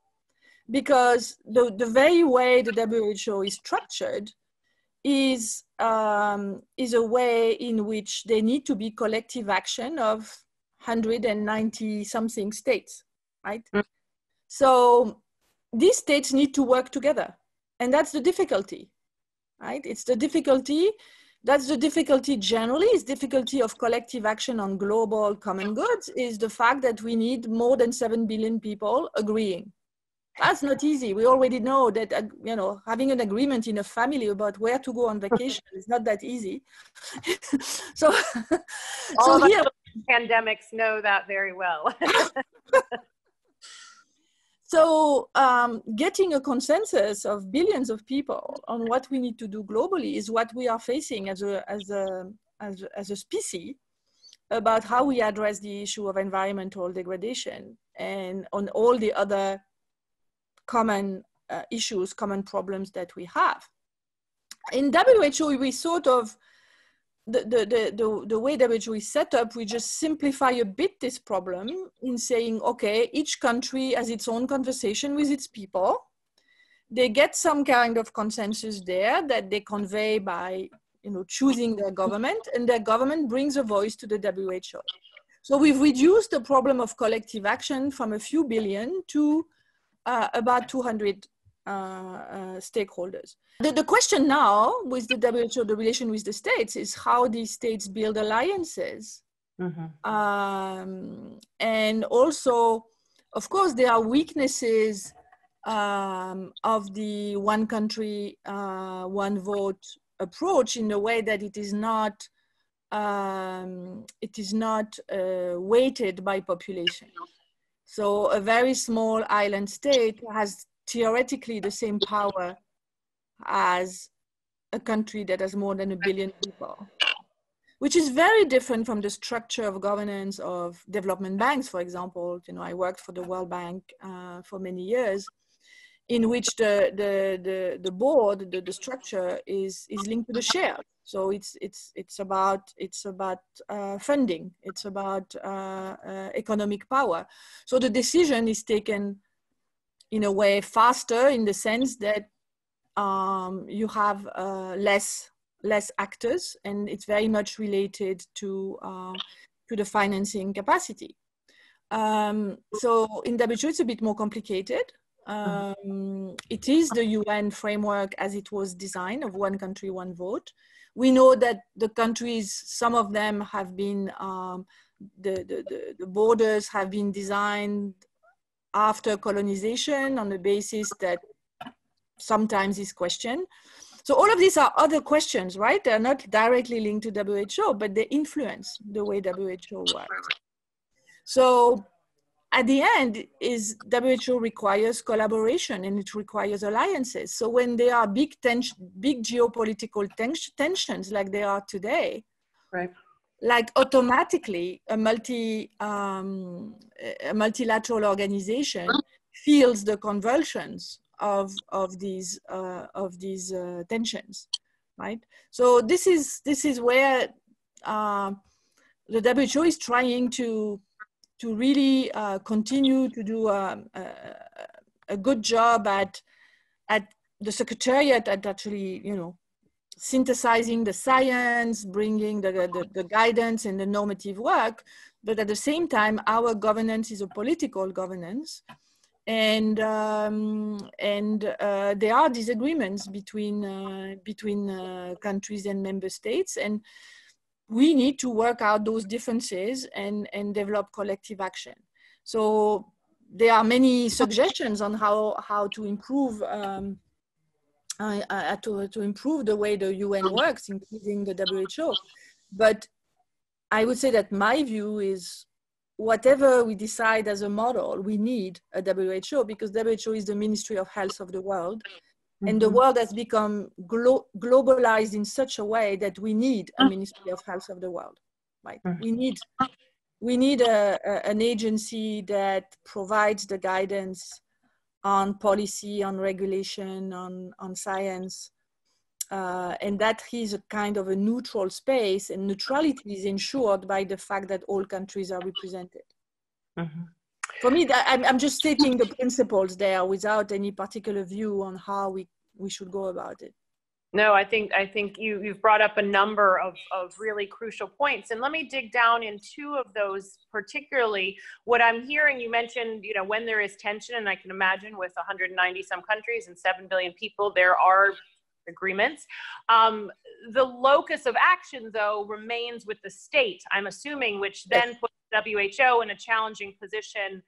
because the very way the WHO is structured is a way in which there need to be collective action of 190 something states, right? Mm. So these states need to work together, and that's the difficulty, right? It's the difficulty. That's the difficulty generally, is difficulty of collective action on global common goods, is the fact that we need more than 7 billion people agreeing. That's not easy. We already know that, you know, having an agreement in a family about where to go on vacation is not that easy. So here, pandemics know that very well. So getting a consensus of billions of people on what we need to do globally is what we are facing as a species, about how we address the issue of environmental degradation and on all the other common issues, common problems that we have. In WHO, we sort of, the way WHO is set up, we just simplify a bit this problem in saying, okay, each country has its own conversation with its people. They get some kind of consensus there that they convey by, you know, choosing their government, and their government brings a voice to the WHO. So we've reduced the problem of collective action from a few billion to about 200 stakeholders. The question now with the WHO, the relation with the states, is how these states build alliances. Mm-hmm. And also, of course, there are weaknesses of the one country, one vote approach, in the way that it is not weighted by population. So a very small island state has theoretically the same power as a country that has more than 1 billion people, which is very different from the structure of governance of development banks, for example. You know, I worked for the World Bank for many years, in which the board, the structure is linked to the share. So it's about funding. It's about economic power. So the decision is taken in a way faster, in the sense that you have less actors, and it's very much related to the financing capacity. So in WHO, it's a bit more complicated. It is the UN framework as it was designed, of one country, one vote. We know that the countries, some of them have been, the borders have been designed after colonization on the basis that sometimes is questioned. So all of these are other questions, right? They're not directly linked to WHO, but they influence the way WHO works. So at the end, WHO requires collaboration, and it requires alliances. So when there are big geopolitical tensions like there are today, right? Like automatically a multilateral organization feels the convulsions of these tensions, right? So this is where the WHO is trying to really continue to do a good job at the secretariat, at actually, you know, synthesizing the science, bringing the guidance and the normative work. But at the same time, our governance is a political governance. And there are disagreements between countries and member states, and we need to work out those differences and develop collective action. So there are many suggestions on how to improve to improve the way the UN works, including the WHO. But I would say that my view is, whatever we decide as a model, we need a WHO, because WHO is the Ministry of Health of the world. And the world has become globalized in such a way that we need a Ministry of Health of the world, right? We need an agency that provides the guidance on policy, on regulation, on science, and that is a kind of a neutral space, and neutrality is ensured by the fact that all countries are represented. For me, I'm just stating the principles there without any particular view on how we should go about it. No, I think you've brought up a number of really crucial points, and let me dig down in two of those particularly. What I'm hearing, you mentioned, when there is tension, and I can imagine with 190 some countries and 7 billion people, there are agreements. The locus of action, though, remains with the state, I'm assuming, which then puts WHO in a challenging position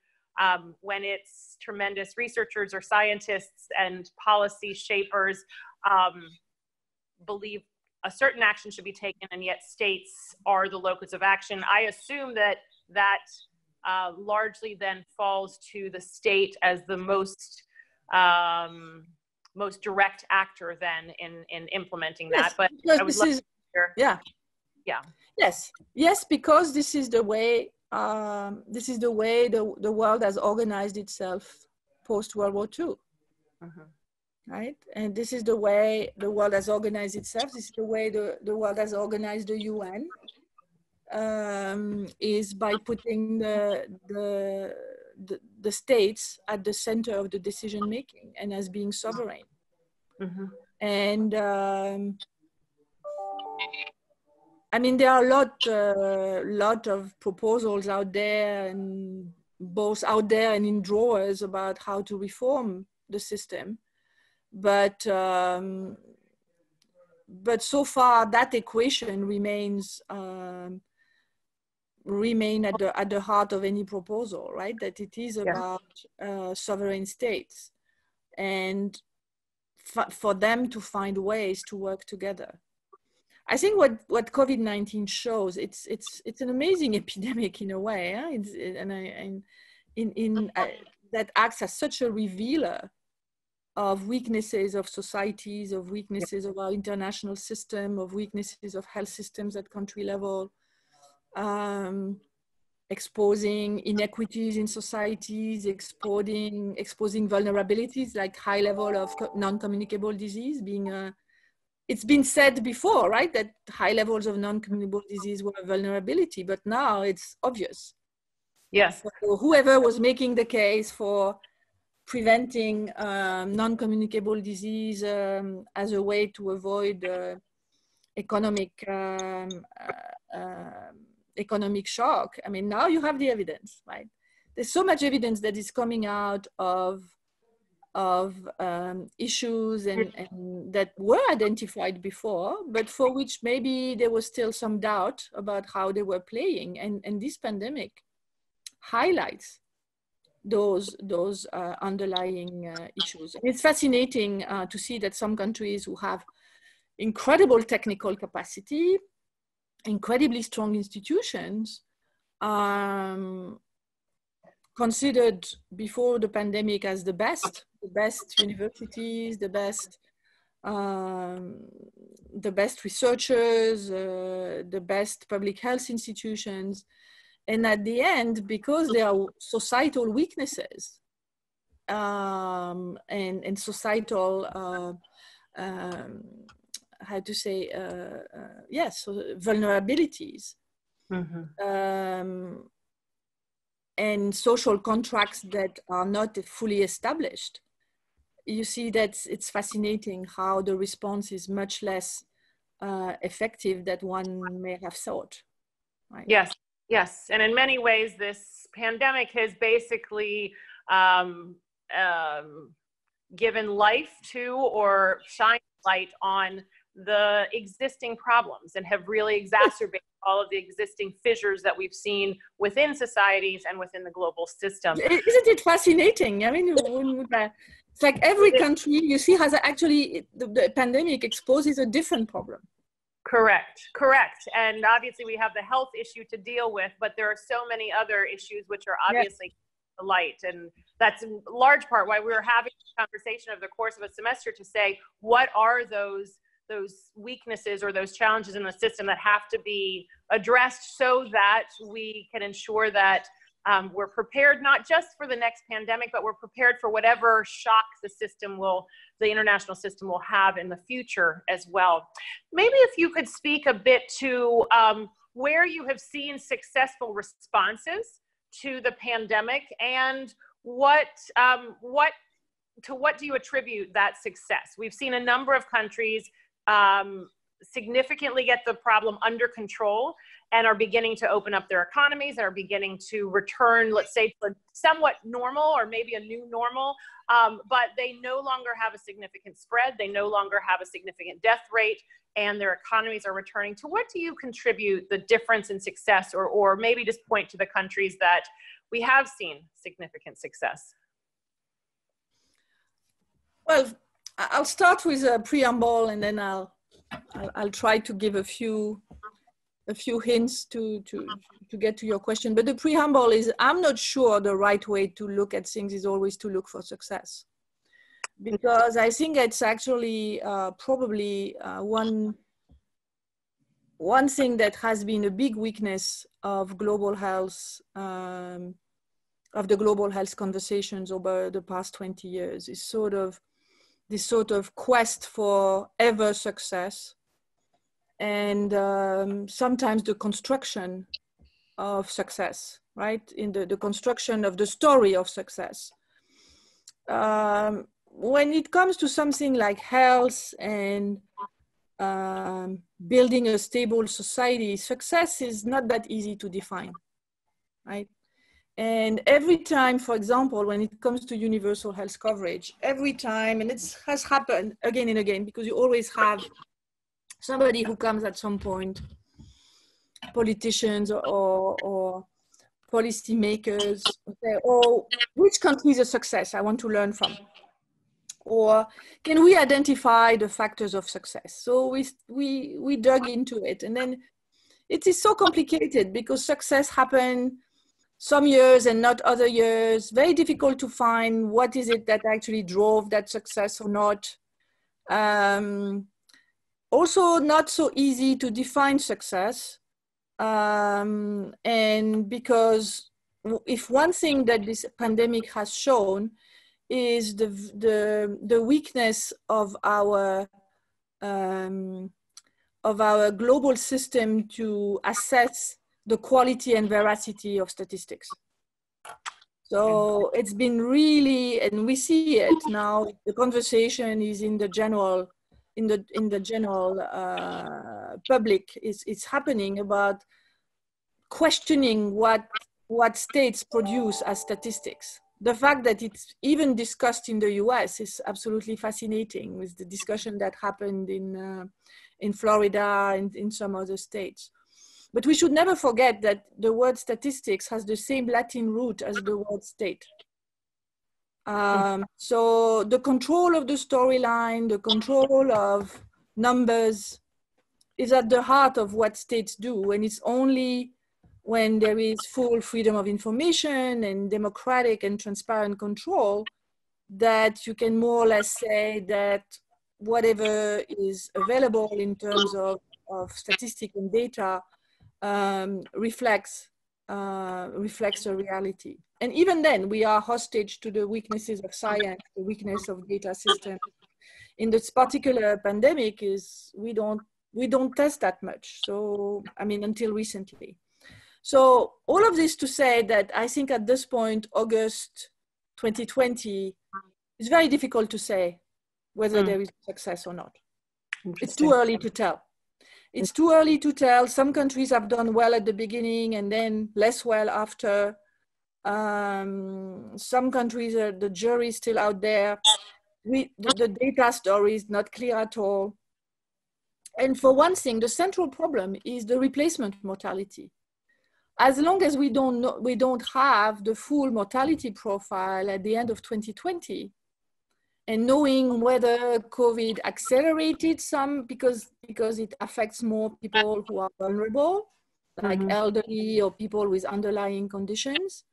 when its tremendous researchers or scientists and policy shapers believe a certain action should be taken, and yet states are the locus of action. I assume that largely then falls to the state as the most direct actor then in implementing that. But I would love to hear. Yes, because this is the way the world has organized itself post World War II. Right? And this is the way the world has organized itself. This is the way the world has organized the UN, is by putting the states at the center of the decision making and as being sovereign. And I mean, there are a lot of proposals out there, and both out there and in drawers, about how to reform the system. But so far that equation remains at the heart of any proposal, right? That it is about sovereign states, and for them to find ways to work together. I think what COVID-19 shows, it's an amazing epidemic in a way, that acts as such a revealer of weaknesses of societies, of weaknesses of our international system, of weaknesses of health systems at country level, exposing inequities in societies, exposing vulnerabilities like high level of non-communicable disease being it's been said before, right, that high levels of non-communicable disease were a vulnerability, but now it's obvious. Yes. So whoever was making the case for preventing non-communicable disease as a way to avoid economic shock. I mean, now you have the evidence, right? There's so much evidence that is coming out of issues and that were identified before, but for which maybe there was still some doubt about how they were playing. And this pandemic highlights those underlying issues. And it's fascinating to see that some countries who have incredible technical capacity, incredibly strong institutions, considered before the pandemic as the best universities, the best researchers, the best public health institutions. And at the end, because there are societal weaknesses and societal, vulnerabilities, and social contracts that are not fully established, you see that it's fascinating how the response is much less effective than one may have thought. Right? Yes. And in many ways, this pandemic has basically given life to or shined light on the existing problems and have really exacerbated all of the existing fissures that we've seen within societies and within the global system. Isn't it fascinating? I mean, it's like every country you see has actually, the pandemic exposes a different problem. Correct. And obviously we have the health issue to deal with, but there are so many other issues which are obviously the light. And that's in large part why we were having this conversation over the course of a semester to say, what are those weaknesses or those challenges in the system that have to be addressed so that we can ensure that we're prepared not just for the next pandemic, but we're prepared for whatever shock the international system will have in the future as well. Maybe if you could speak a bit to where you have seen successful responses to the pandemic, and what do you attribute that success? We've seen a number of countries significantly get the problem under control and are beginning to open up their economies and are beginning to return, let's say, to a somewhat normal or maybe a new normal, but they no longer have a significant spread. They no longer have a significant death rate, and their economies are returning. To what do you contribute the difference in success, or maybe just point to the countries that we have seen significant success? Well, I'll start with a preamble, and then I'll try to give a few hints to get to your question. But the preamble is, I'm not sure the right way to look at things is always to look for success, because I think it's actually probably one thing that has been a big weakness of global health, of the global health conversations over the past 20 years, is this sort of quest for ever success, and sometimes the construction of success, right? In the construction of the story of success. When it comes to something like health and building a stable society, success is not that easy to define, right? And every time, for example, when it comes to universal health coverage, every time, and it has happened again and again, because you always have somebody who comes at some point, politicians or policymakers, say, oh, which country is a success? I want to learn from. Or can we identify the factors of success? So we dug into it, and then it is so complicated because success happened some years and not other years. Very difficult to find what is it that actually drove that success or not. Also not so easy to define success. And because if one thing that this pandemic has shown is the weakness of our global system to assess the quality and veracity of statistics. So it's been really, and we see it now, the conversation is in the general public, it's happening about questioning what states produce as statistics. The fact that it's even discussed in the US is absolutely fascinating, with the discussion that happened in Florida and in some other states. But we should never forget that the word statistics has the same Latin root as the word state. So the control of the storyline, the control of numbers is at the heart of what states do. And it's only when there is full freedom of information and democratic and transparent control that you can more or less say that whatever is available in terms of statistic and data reflects the reality. And even then, we are hostage to the weaknesses of science, the weakness of data systems. In this particular pandemic, is we don't test that much. So, I mean, until recently. So all of this to say that I think at this point, August 2020, it's very difficult to say whether there is success or not. It's too early to tell. It's too early to tell. Some countries have done well at the beginning and then less well after. some countries, the jury is still out there. The data story is not clear at all. And for one thing, the central problem is the replacement mortality. As long as we don't have the full mortality profile at the end of 2020, and knowing whether COVID accelerated some because it affects more people who are vulnerable, like elderly or people with underlying conditions,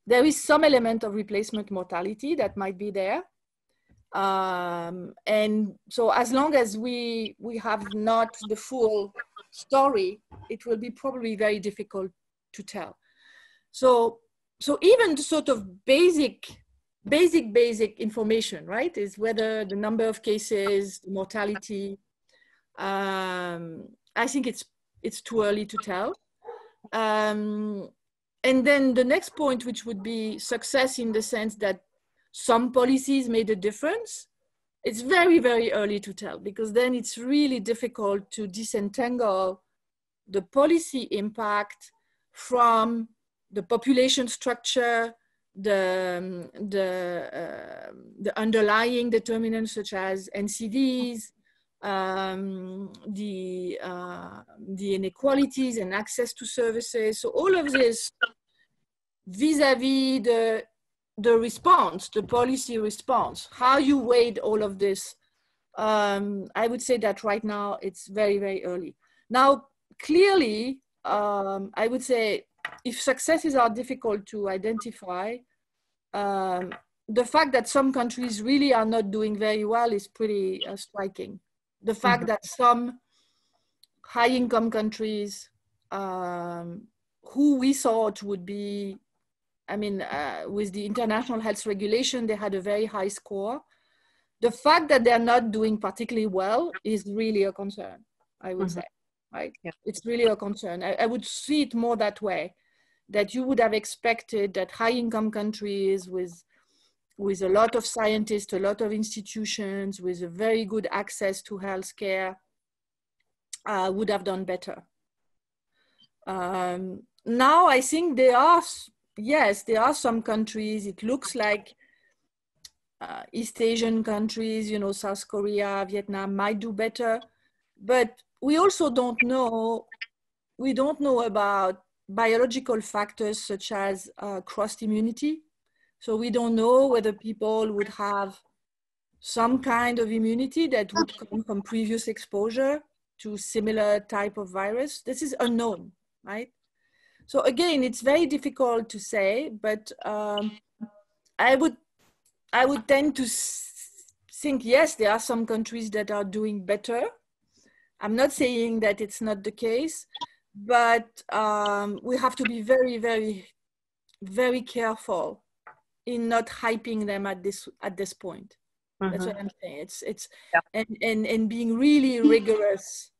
there is some element of replacement mortality that might be there. And so as long as we have not the full story, it will be probably very difficult to tell. So even sort of basic information, right, is whether the number of cases, the mortality, I think it's too early to tell. And then the next point, which would be success in the sense that some policies made a difference, it's very, very early to tell, because then it's really difficult to disentangle the policy impact from the population structure, the underlying determinants such as NCDs, the inequalities and access to services. So all of this vis-a-vis the response, the policy response, how you weigh all of this. I would say that right now it's very, very early. Now, clearly, I would say if successes are difficult to identify, the fact that some countries really are not doing very well is pretty striking. The fact that some high-income countries who we thought would be, I mean, with the international health regulation, they had a very high score. The fact that they're not doing particularly well is really a concern, I would say, right? Yeah. It's really a concern. I would see it more that way, that you would have expected that high-income countries with a lot of scientists, a lot of institutions, with a very good access to healthcare, would have done better. Now, I think there are some countries, it looks like East Asian countries, you know, South Korea, Vietnam might do better, but we also don't know, we don't know about biological factors such as cross immunity. So we don't know whether people would have some kind of immunity that would come from previous exposure to similar type of virus. This is unknown, right? So again, it's very difficult to say, but I would tend to think, yes, there are some countries that are doing better. I'm not saying that it's not the case, but we have to be very, very, very careful in not hyping them at this point. That's what I'm saying. And being really rigorous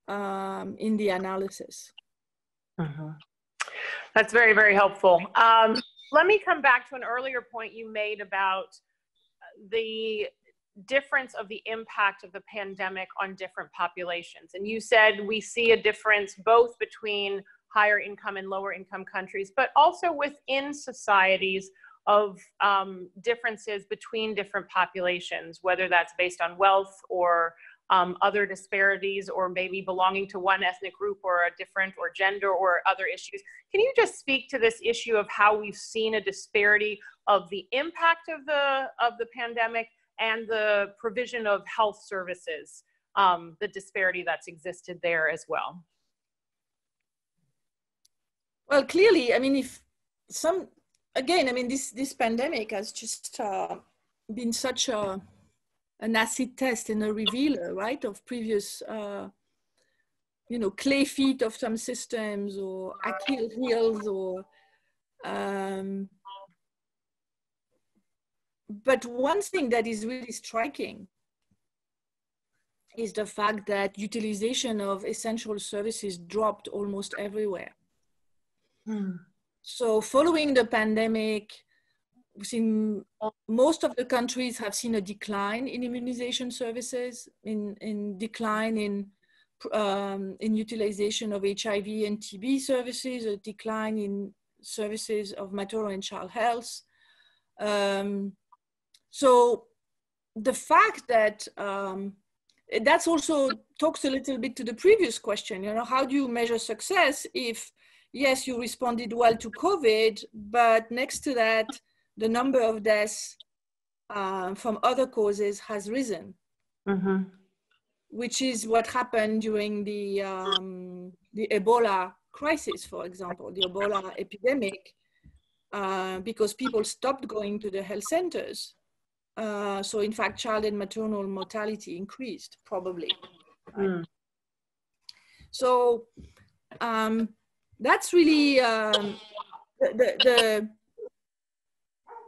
in the analysis. That's very, very helpful. Let me come back to an earlier point you made about the difference of the impact of the pandemic on different populations. And you said we see a difference both between higher income and lower income countries, but also within societies of differences between different populations, whether that's based on wealth or other disparities, or maybe belonging to one ethnic group or a different, or gender or other issues. Can you just speak to this issue of how we've seen a disparity of the impact of the pandemic and the provision of health services, the disparity that's existed there as well? Well, clearly, I mean, this pandemic has just been such an acid test and a revealer, right, of previous, clay feet of some systems, or Achilles heels, or. But one thing that is really striking is the fact that utilization of essential services dropped almost everywhere. So following the pandemic, we've seen most of the countries have seen a decline in immunization services, in decline in utilization of HIV and TB services, a decline in services of maternal and child health. So the fact that that's also talks a little bit to the previous question, you know, how do you measure success if, yes, you responded well to COVID, but next to that, the number of deaths from other causes has risen, which is what happened during the Ebola crisis, for example, the Ebola epidemic, because people stopped going to the health centers. So in fact, child and maternal mortality increased, probably. Right? So that's really,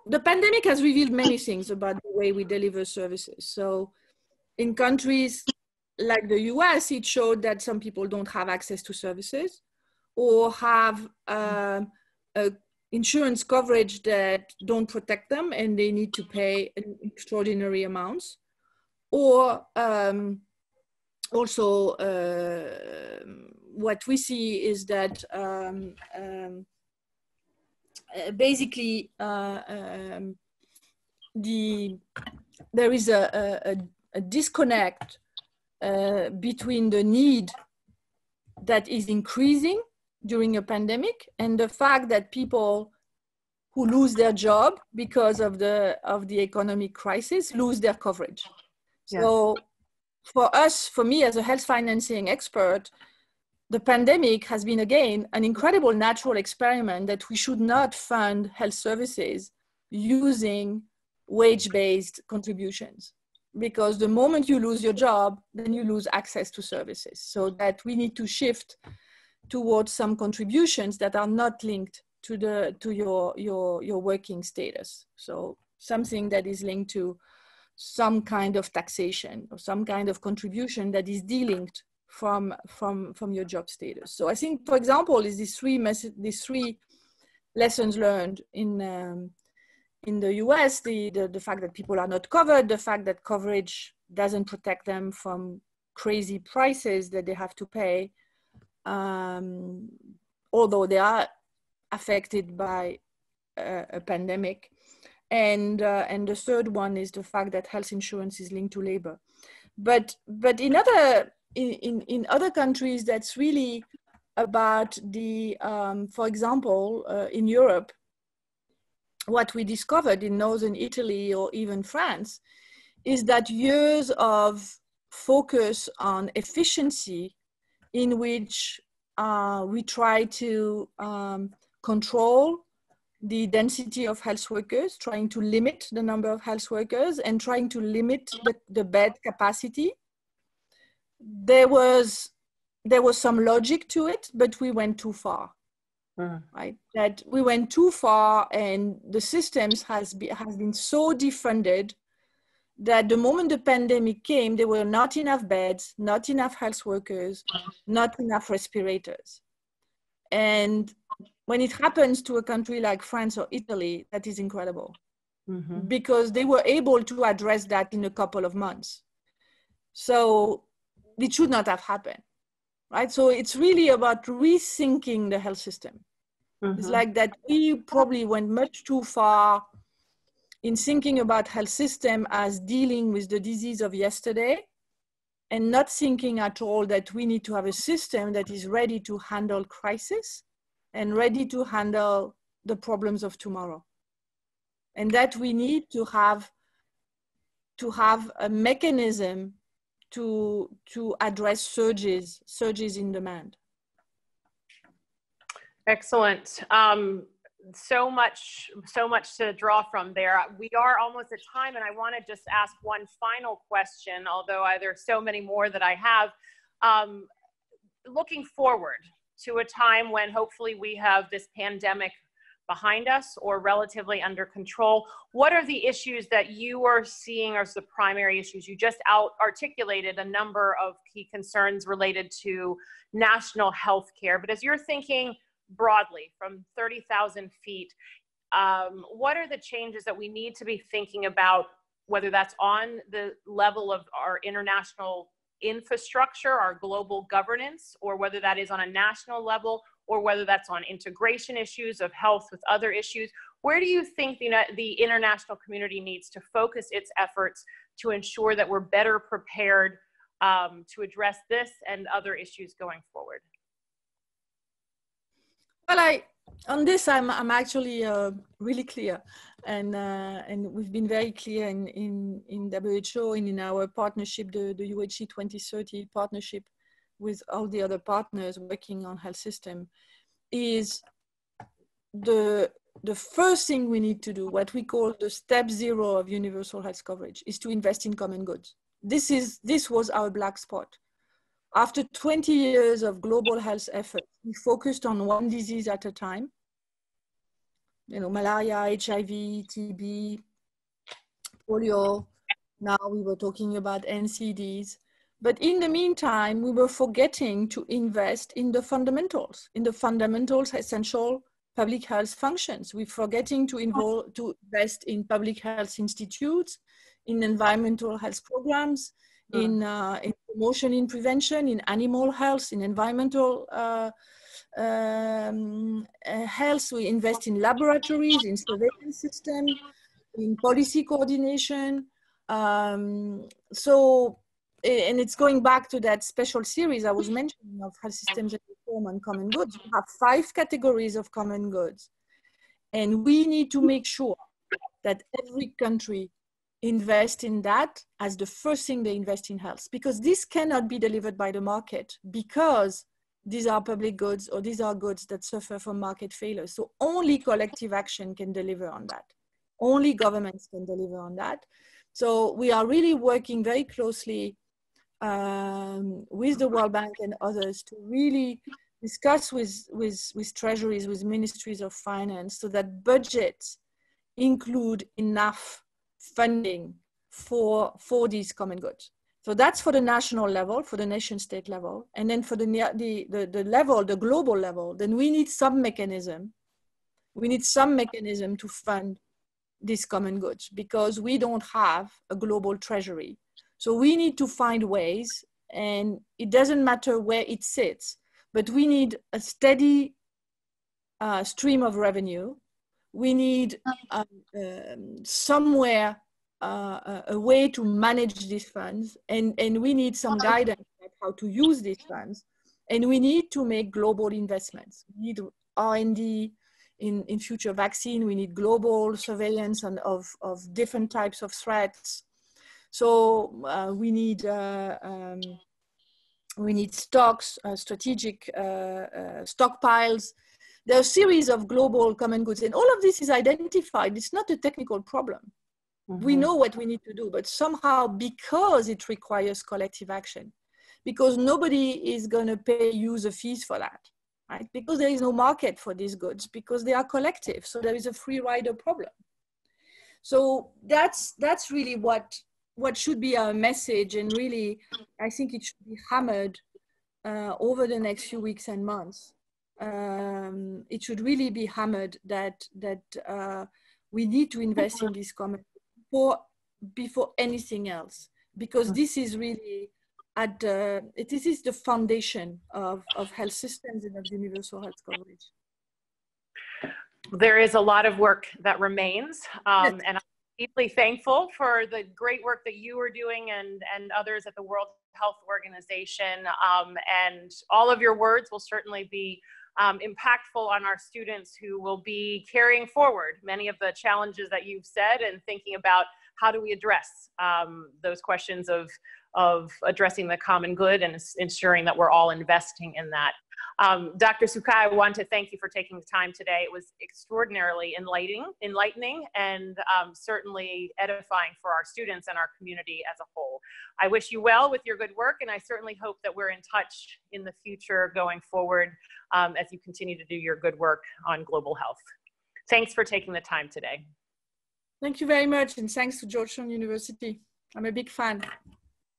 the pandemic has revealed many things about the way we deliver services. So in countries like the US, it showed that some people don't have access to services or have insurance coverage that don't protect them and they need to pay extraordinary amounts. Or also what we see is that basically there is a disconnect between the need that is increasing during a pandemic and the fact that people who lose their job because of the economic crisis lose their coverage. Yes. So for me as a health financing expert, the pandemic has been, again, an incredible natural experiment that we should not fund health services using wage-based contributions. Because the moment you lose your job, then you lose access to services. So that we need to shift towards some contributions that are not linked to your working status. So something that is linked to some kind of taxation or some kind of contribution that is delinked from your job status. So I think, for example, is these three lessons learned in the US, the fact that people are not covered, the fact that coverage doesn't protect them from crazy prices that they have to pay, although they are affected by a pandemic. And the third one is the fact that health insurance is linked to labor. But in other countries, that's really about the, for example, in Europe, what we discovered in Northern Italy or even France is that years of focus on efficiency in which we try to control the density of health workers, trying to limit the number of health workers and trying to limit the bed capacity. There was some logic to it, but we went too far. Right? That we went too far and the systems has been so defunded that the moment the pandemic came, there were not enough beds, not enough health workers, not enough respirators. And when it happens to a country like France or Italy, that is incredible because they were able to address that in a couple of months. So it should not have happened. Right? So it's really about rethinking the health system. It's like that we probably went much too far in thinking about health system as dealing with the disease of yesterday and not thinking at all that we need to have a system that is ready to handle crisis and ready to handle the problems of tomorrow. And that we need to have a mechanism to address surges in demand. Excellent. So much to draw from there. We are almost at time, and I want to just ask one final question, although there's so many more that I have. Looking forward to a time when hopefully we have this pandemic behind us or relatively under control, what are the issues that you are seeing as the primary issues? You just articulated a number of key concerns related to national health care, but as you're thinking broadly from 30,000 feet, what are the changes that we need to be thinking about, whether that's on the level of our international infrastructure, our global governance, or whether that is on a national level, or whether that's on integration issues of health with other issues? where do you think the international community needs to focus its efforts to ensure that we're better prepared to address this and other issues going forward? Well, on this, I'm actually really clear, and we've been very clear in WHO and in our partnership, the UHC 2030 partnership with all the other partners working on health system, is the first thing we need to do, what we call the step 0 of universal health coverage, is to invest in common goods. This was our black spot. After 20 years of global health efforts, we focused on one disease at a time. Malaria, HIV, TB, polio. Now we were talking about NCDs. But in the meantime, we were forgetting to invest in the fundamentals essential public health functions. We're forgetting to invest in public health institutes, in environmental health programs, in promotion, in prevention, in animal health, in environmental health. We invest in laboratories, in surveillance systems, in policy coordination. And it's going back to that special series I was mentioning of health systems and reform and common goods. We have 5 categories of common goods. And we need to make sure that every country invest in that as the first thing they invest in health, because this cannot be delivered by the market, because these are public goods or these are goods that suffer from market failure. So only collective action can deliver on that. Only governments can deliver on that. So we are really working very closely with the World Bank and others to really discuss with treasuries, with ministries of finance, so that budgets include enough funding for these common goods. So that's for the national level, for the nation state level. And then for the global level, then we need some mechanism. We need some mechanism to fund these common goods, because we don't have a global treasury. So we need to find ways, and it doesn't matter where it sits, but we need a steady stream of revenue. We need somewhere a way to manage these funds, and we need some guidance on how to use these funds. And we need to make global investments. We need R&D in future vaccine. We need global surveillance of different types of threats. So we need stocks, strategic stockpiles. There are a series of global common goods, and all of this is identified. It's not a technical problem. Mm-hmm. We know what we need to do, but somehow, because it requires collective action, because nobody is going to pay user fees for that, right? Because there is no market for these goods, because they are collective. So there is a free rider problem. So that's really what should be our message. And really, I think it should be hammered over the next few weeks and months. It should really be hammered that we need to invest in this common before anything else, because this is really this is the foundation of health systems and of universal health coverage. There is a lot of work that remains, and I'm deeply thankful for the great work that you are doing and others at the World Health Organization. And all of your words will certainly be impactful on our students, who will be carrying forward many of the challenges that you've said, and thinking about how do we address those questions of addressing the common good and ensuring that we're all investing in that. Dr. Soucat, I want to thank you for taking the time today. It was extraordinarily enlightening and certainly edifying for our students and our community as a whole. I wish you well with your good work, and I certainly hope that we're in touch in the future going forward as you continue to do your good work on global health. Thanks for taking the time today. Thank you very much, and thanks to Georgetown University. I'm a big fan.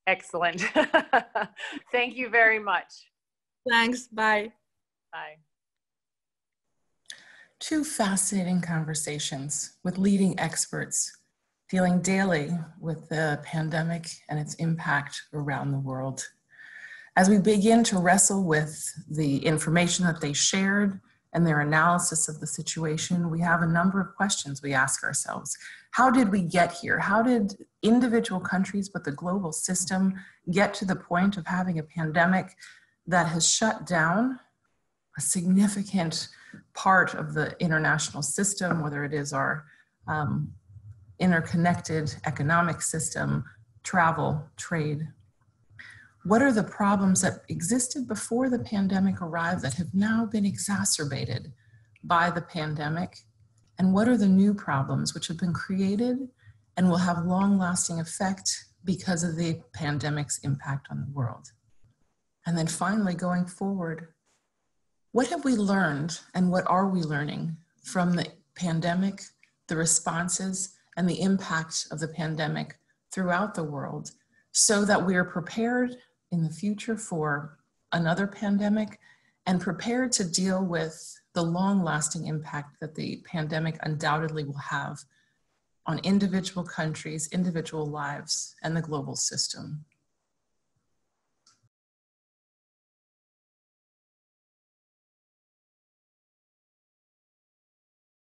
Excellent. Thank you very much. Thanks. Bye. Bye. Two fascinating conversations with leading experts dealing daily with the pandemic and its impact around the world. As we begin to wrestle with the information that they shared and their analysis of the situation, we have a number of questions we ask ourselves. How did we get here? How did individual countries, but the global system, get to the point of having a pandemic that has shut down a significant part of the international system, whether it is our interconnected economic system, travel, trade? What are the problems that existed before the pandemic arrived that have now been exacerbated by the pandemic? And what are the new problems which have been created and will have long-lasting effect because of the pandemic's impact on the world? And then finally, going forward, what have we learned and what are we learning from the pandemic, the responses, and the impact of the pandemic throughout the world, so that we are prepared in the future for another pandemic and prepared to deal with the long-lasting impact that the pandemic undoubtedly will have on individual countries, individual lives, and the global system?